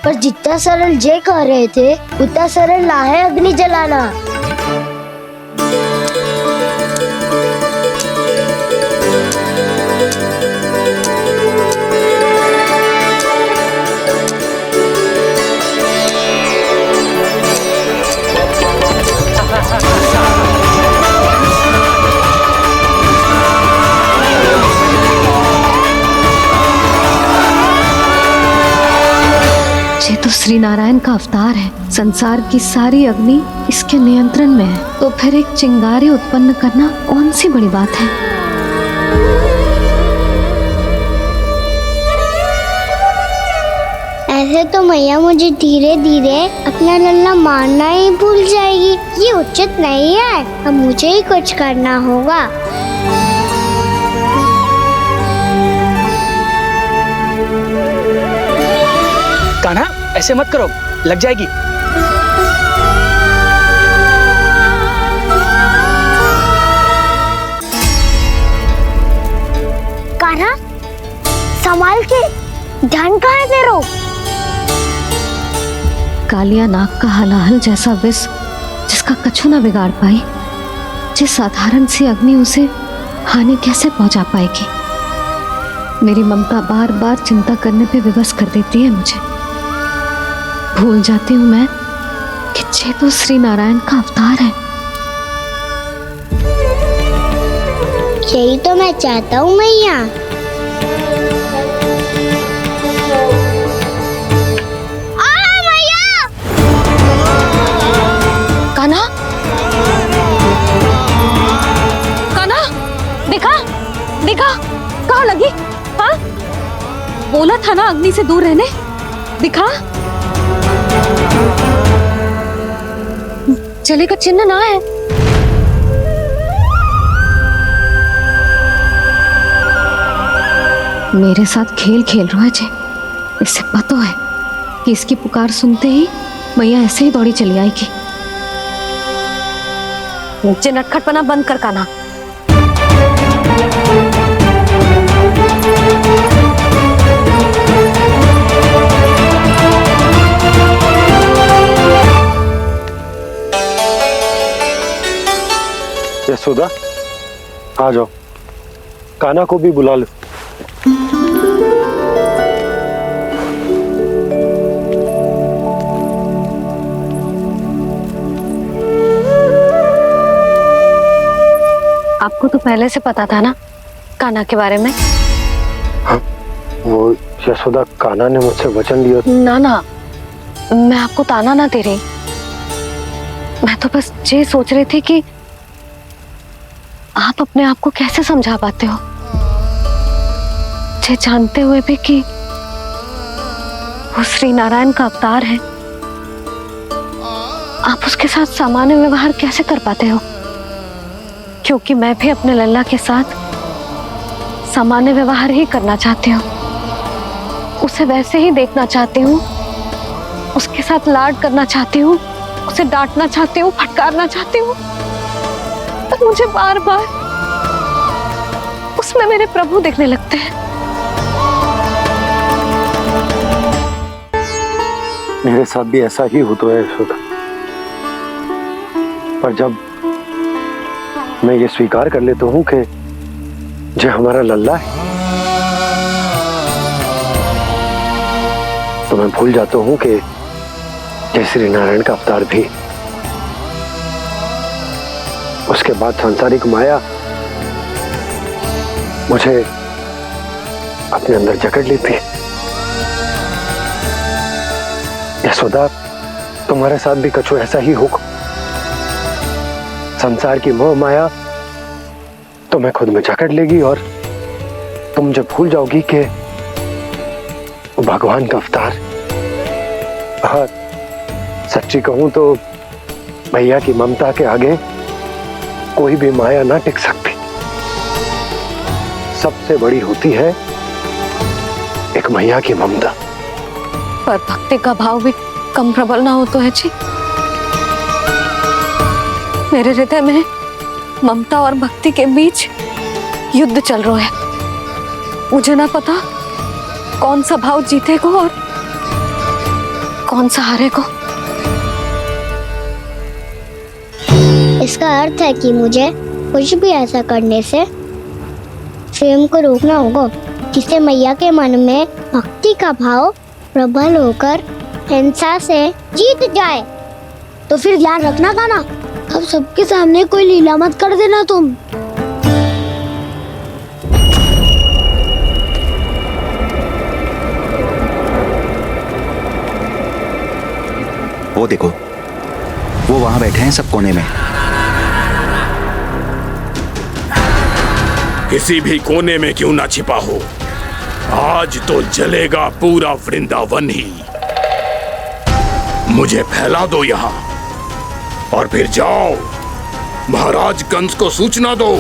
पर जितना सरल जय कह रहे थे उतना सरल ना है अग्नि जलाना। ये तो श्री नारायण का अवतार है। संसार की सारी अग्नि इसके नियंत्रण में है, तो फिर एक चिंगारी उत्पन्न करना कौन सी बड़ी बात है। ऐसे तो मैया मुझे धीरे धीरे अपना लल्ला मारना ही भूल जाएगी। ये उचित नहीं है, अब मुझे ही कुछ करना होगा। कान्हा ऐसे मत करो, लग जाएगी। कान्हा संभाल के, ध्यान कहाँ है तेरो? कालिया नाग का हलाहल जैसा विष जिसका कछु ना बिगाड़ पाई, जिस साधारण सी अग्नि उसे हानि कैसे पहुंचा पाएगी। मेरी ममता बार बार चिंता करने पे विवश कर देती है मुझे। भूल जाती हूँ मैं कि ये तो श्री नारायण का अवतार है। यही तो मैं चाहता हूँ मैया। कान्हा, कान्हा, दिखा, दिखा, कहाँ लगी? हाँ, बोला था ना अग्नि से दूर रहने। दिखा, जले का चिन्ह ना है। मेरे साथ खेल खेल रहा है जे। इसे पता है कि इसकी पुकार सुनते ही मैया ऐसे ही दौड़ी चली आएगी। नीचे नटखटपना बंद कर कान्हा। यशोदा, आ जाओ, कान्हा को भी बुला लो। आपको तो पहले से पता था ना कान्हा के बारे में? हाँ, वो यशोदा, कान्हा ने मुझसे वचन लिया। ना ना, मैं आपको ताना ना दे रही। मैं तो बस ये सोच रही थी कि आप अपने आप को कैसे समझा पाते हो, ये जानते हुए भी कि वो श्री नारायण का अवतार है। आप उसके साथ सामान्य व्यवहार कैसे कर पाते हो? क्योंकि मैं भी अपने लल्ला के साथ सामान्य व्यवहार ही करना चाहती हूँ। उसे वैसे ही देखना चाहती हूँ, उसके साथ लाड करना चाहती हूँ, उसे डांटना चाहती हूँ, फटकारना चाहती हूँ। पर मुझे बार बार उसमें मेरे प्रभु दिखने लगते हैं। मेरे साथ भी ऐसा ही होता है यशोदा। पर जब मैं ये स्वीकार कर लेता हूँ कि जो हमारा लल्ला है, तो मैं भूल जाता हूँ कि जय श्री नारायण का अवतार भी। उसके बाद सांसारिक माया मुझे अपने अंदर जकड़ लेती है। यशोदा, तुम्हारे साथ भी कछु ऐसा ही होगा। संसार की मोह माया तुम्हें खुद में जकड़ लेगी और तुम जब भूल जाओगी कि भगवान का अवतार। हाँ, सच्ची कहूं तो भैया की ममता के आगे कोई भी माया ना टिक सकती। सबसे बड़ी होती है एक मैया की ममता। पर भक्ति का भाव भी कम प्रबल ना हो तो है जी। मेरे हृदय में ममता और भक्ति के बीच युद्ध चल रहा है। मुझे ना पता कौन सा भाव जीतेगा और कौन सा हारेगा। इसका अर्थ है कि मुझे कुछ भी ऐसा करने से स्वयं को रोकना होगा जिससे मैया के मन में भक्ति का भाव प्रबल होकर हिंसा से जीत जाए। तो फिर ध्यान रखना कान्हा, अब सबके सामने कोई लीला मत कर देना तुम। वो देखो, वो वहां बैठे हैं सब कोने में। किसी भी कोने में क्यों ना छिपा हो, आज तो जलेगा पूरा वृंदावन ही। मुझे फैला दो यहाँ और फिर जाओ महाराज कंस को सूचना दो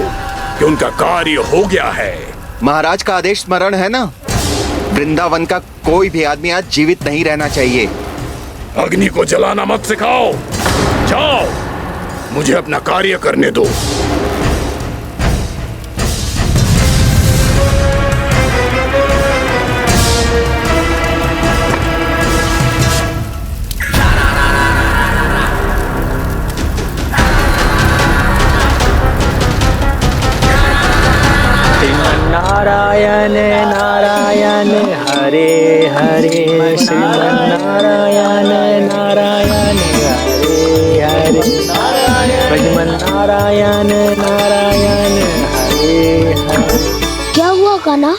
कि उनका कार्य हो गया है। महाराज का आदेश स्मरण है ना? वृंदावन का कोई भी आदमी आज जीवित नहीं रहना चाहिए। अग्नि को जलाना मत सिखाओ, जाओ, मुझे अपना कार्य करने दो। नारायण नारायण हरे हरे, श्रीमन्नारायण नारायण हरे हरे, श्रीमन्नारायण नारायण हरे हरे। क्या हुआ कान्हा?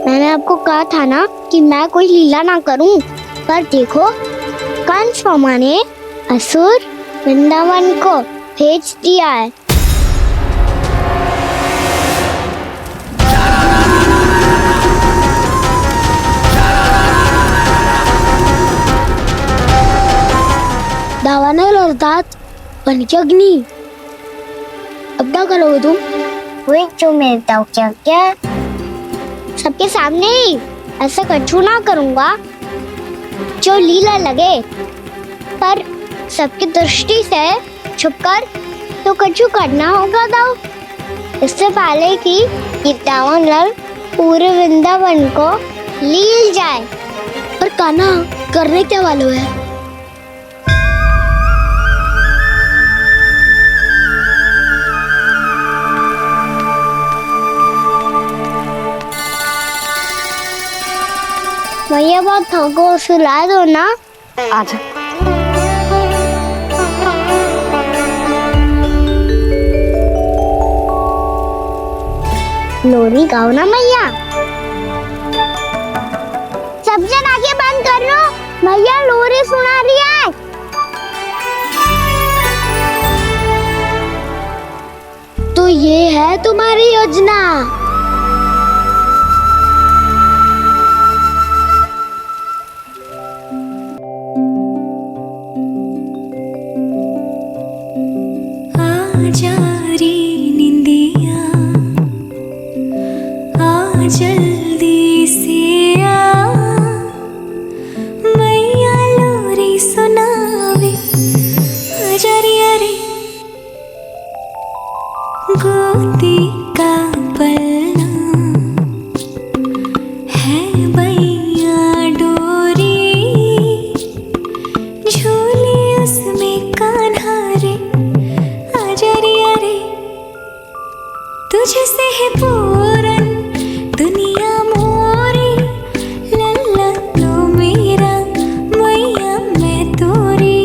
मैंने आपको कहा था ना कि मैं कोई लीला ना करूं, पर देखो कंस मामा ने असुर वृंदावन को भेज दिया है। दावानल और दांत बन के अग्नि। अब क्या करोगे तुम? वही जो मेरे दाव क्या क्या सबके सामने ही ऐसा कछु ना करूंगा जो लीला लगे, पर सबकी दृष्टि से छुपकर तो कछु करना होगा दाव। इससे पहले कि ये दावानल पूरे वृंदावन को लील जाए। पर कान्हा करने क्या वालों है? भैया बहुत थको, सुला दो ना। आजा। लोरी गाओ ना मैया। सब जन आंखें बंद कर लो, मैया लोरी सुना रही है। तो ये है तुम्हारी योजना? आजा रे निंदिया, आ जल्दी से आ, मैया लोरी सुनावे। आजा रे अरे गोदी का पलना है बैया डोरी, झूले उसमें कान्हा रे। आजा रे अरे तुझसे है पूरन दुनिया मोरी, लल्ला तो मेरा मैया मैं तोरी।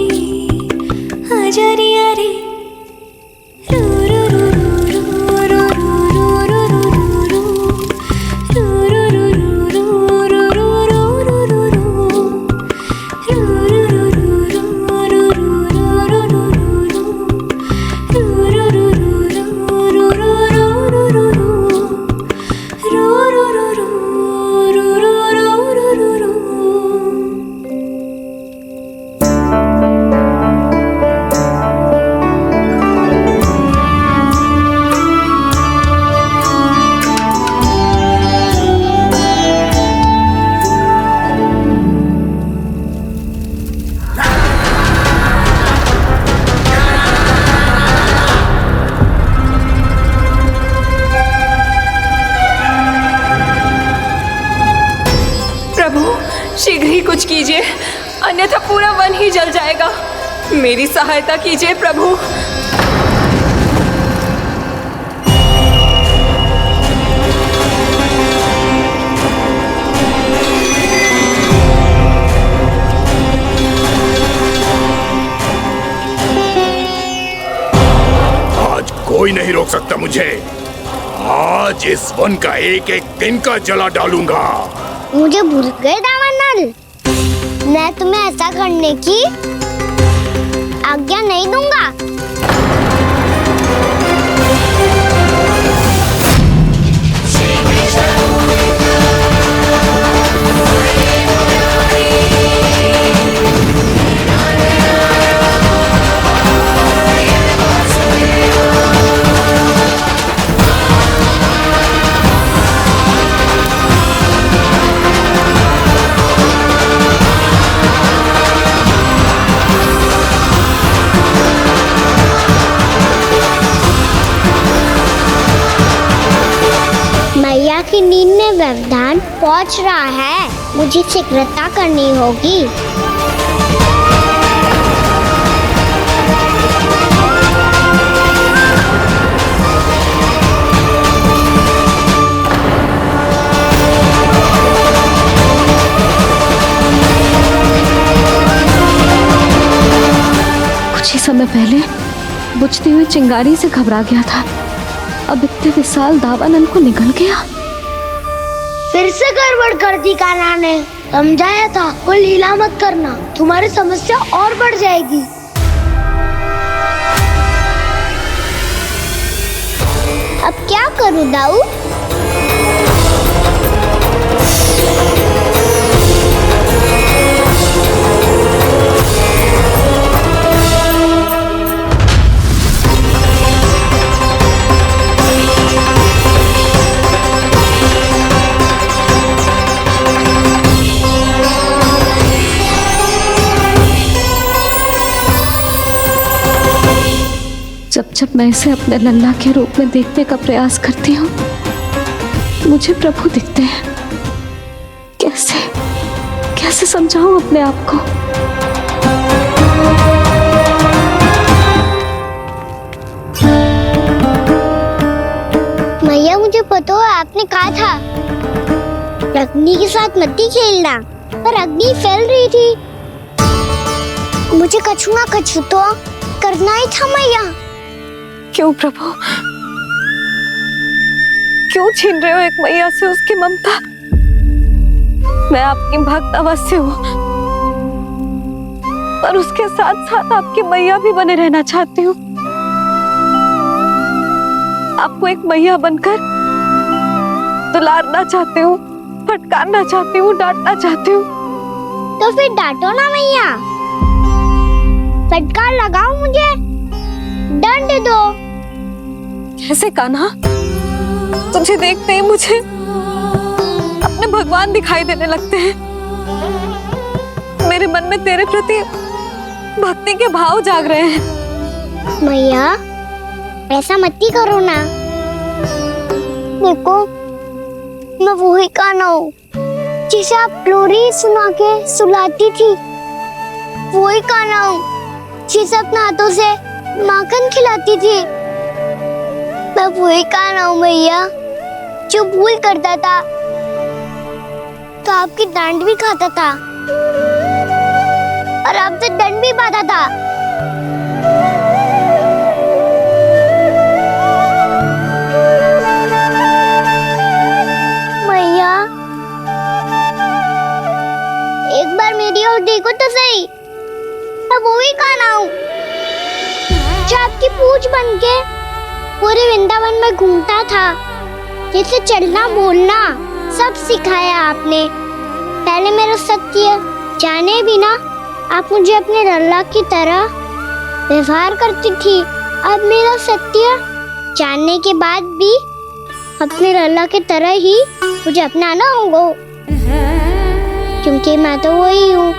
आजा रे अरे रू रू रू रू रू रू रू रू रू रू रू रू रू रू रू शीघ्र ही कुछ कीजिए, अन्यथा पूरा वन ही जल जाएगा। मेरी सहायता कीजिए प्रभु। आज कोई नहीं रोक सकता मुझे। आज इस वन का एक एक दिन का जला डालूंगा। मुझे भूल गए दावानल, मैं तुम्हें ऐसा करने की आज्ञा नहीं दूंगा। व्यवधान पहुंच रहा है, मुझे शीघ्रता करनी होगी। कुछ ही समय पहले बुझती हुई चिंगारी से घबरा गया था, अब इतने विशाल दावानल को निगल गया। फिर से गड़बड़ कर दी कान्हा ने। समझाया था कोई लीला मत करना, तुम्हारी समस्या और बढ़ जाएगी। अब क्या करूं दाऊ? जब जब मैं इसे अपने लल्ला के रूप में देखने का प्रयास करती हूँ, मुझे प्रभु दिखते हैं। कैसे कैसे समझाऊं अपने आप को? मैया, मुझे पता है आपने कहा था अग्नि के साथ मत ही खेलना, पर अग्नि फैल रही थी। मुझे कछु ना कछु तो करना ही था मैया। क्यों प्रभु, क्यों छीन रहे हो एक मैया से उसकी ममता? मैं आपकी भक्त अवश्य हूँ, पर उसके साथ साथ आपकी मैया भी बने रहना चाहती हूँ। आपको एक मैया बनकर दुलारना चाहती हूँ, फटकारना चाहती हूँ, डांटना चाहती हूँ। तो फिर डांटो ना मैया, फटकार लगाओ, मुझे दंड दो। कैसे कान्हा? तुझे देखते ही मुझे अपने भगवान दिखाई देने लगते हैं। मेरे मन में तेरे प्रति भक्ति के भाव जाग रहे हैं। मैया, ऐसा मत ही करो ना। देखो, मैं वही कान्हा हूँ जिसे आप लोरी सुना के सुलाती थी। वही कान्हा हूँ जिसे अपने हाथों से माखन खिलाती थी। मैं वही कान्हा हूँ मैया, जो भूल करता था तो आपकी डांट भी खाता था और आपसे दंड भी पाता था। मैया, एक बार मेरी ओर देखो तो सही। मैं वही कान्हा हूँ जो आपकी पूछ बनके पूरे वृंदावन में घूमता था, जैसे चलना बोलना सब सिखाया आपने। पहले मेरा सत्य जाने बिना आप मुझे अपने लल्ला की तरह व्यवहार करती थी। अब मेरा सत्य जानने के बाद भी अपने लल्ला की तरह ही मुझे अपनाना होगा, क्योंकि मैं तो वही हूँ,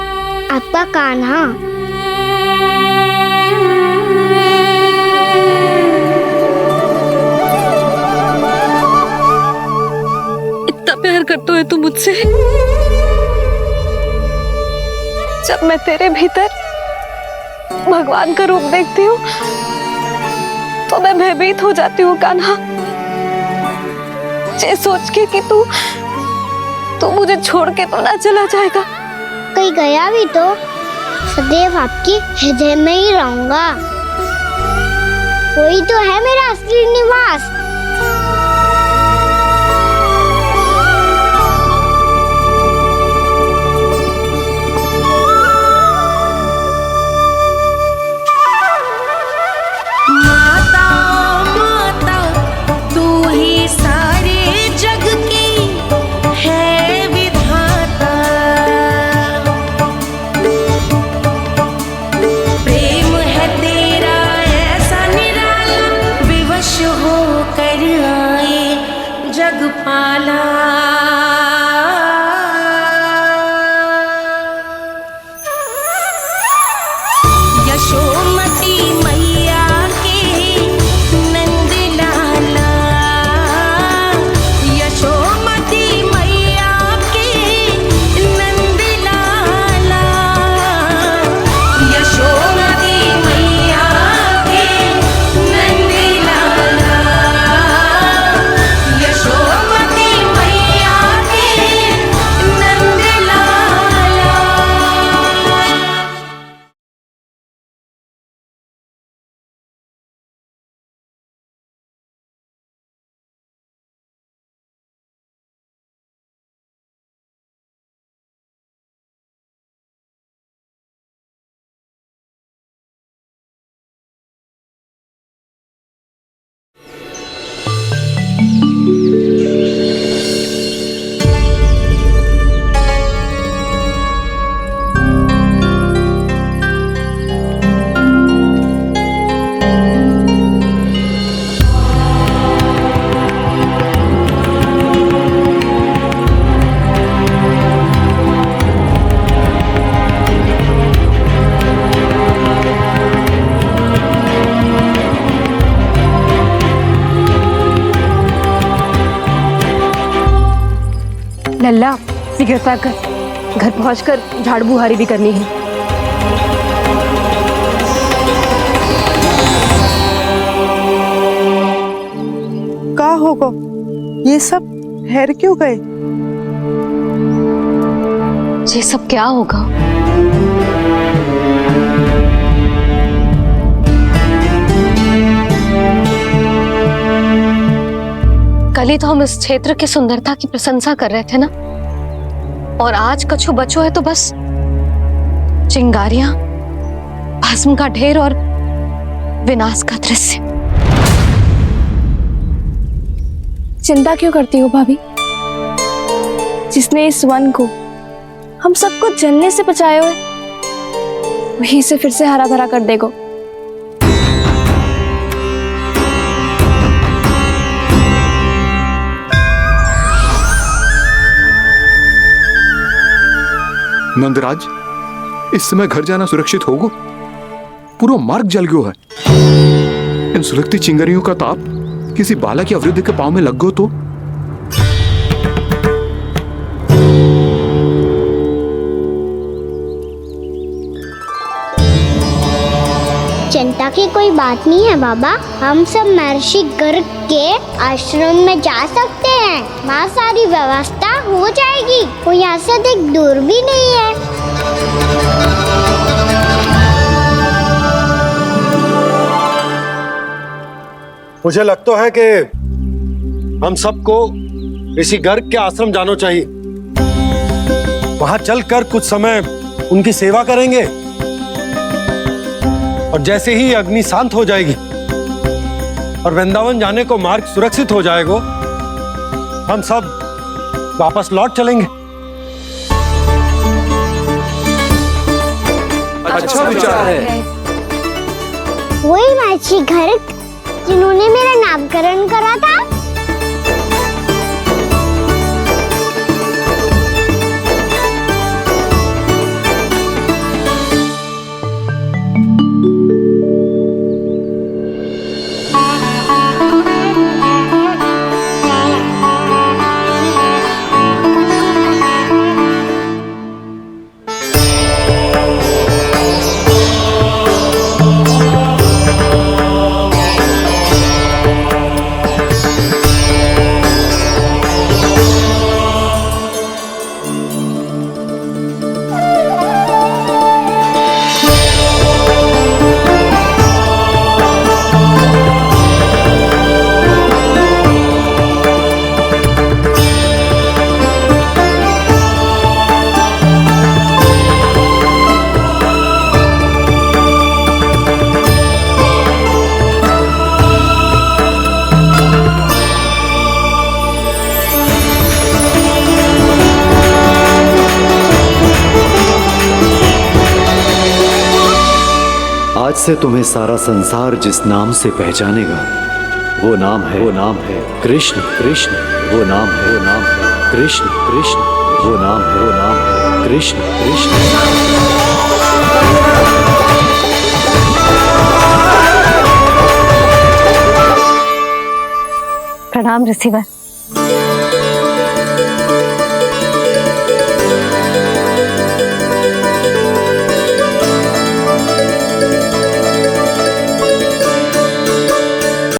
आपका कान्हा। प्यार करते हो तुम मुझसे? जब मैं तेरे भीतर भगवान का रूप देखती हूँ तो मैं भयभीत हो जाती हूँ कान्हा, ये सोच के कि तू मुझे छोड़ के तो ना चला जाएगा। कहीं गया भी तो सदैव आपके हृदय में ही रहूंगा। वही तो है मेरा असली निवास। हो कर लल्ला सिगरेट पैक कर, घर पहुंचकर झाड़ू बुहारी भी करनी है। का होगा? ये सब ठहर क्यों गए? ये सब क्या होगा? कल ही तो हम इस क्षेत्र की सुंदरता की प्रशंसा कर रहे थे ना, और आज कछु बचो है तो बस चिंगारियां, भस्म का ढेर और विनाश का दृश्य। चिंता क्यों करती हो भाभी? जिसने इस वन को, हम सबको जलने से बचाए हुए, वही से फिर से हरा भरा कर देगा। नंदराज, इस समय घर जाना सुरक्षित होगा? पूरा मार्ग जल गयो है। इन सुलगती चिंगारियों का ताप किसी बालक या वृद्ध के पांव में लग गयो तो? चिंता की कोई बात नहीं है बाबा, हम सब महर्षि गर्ग के आश्रम में जा सकते हैं। वहाँ सारी व्यवस्था हो जाएगी, वो यहाँ से अधिक दूर भी नहीं है। मुझे लगता है कि हम सबको ऋषि गर्ग के आश्रम जाना चाहिए। वहां चलकर कुछ समय उनकी सेवा करेंगे, और जैसे ही अग्नि शांत हो जाएगी और वृंदावन जाने को मार्ग सुरक्षित हो जाएगा, हम सब वापस लौट चलेंगे। अच्छा विचार है। वही महर्षि गर्ग जिन्होंने मेरा नामकरण करा था। आज से तुम्हें सारा संसार जिस नाम से पहचानेगा, वो नाम है कृष्ण। कृष्ण वो नाम है कृष्ण। कृष्ण वो नाम है कृष्ण। कृष्ण। प्रणाम ऋषिवर।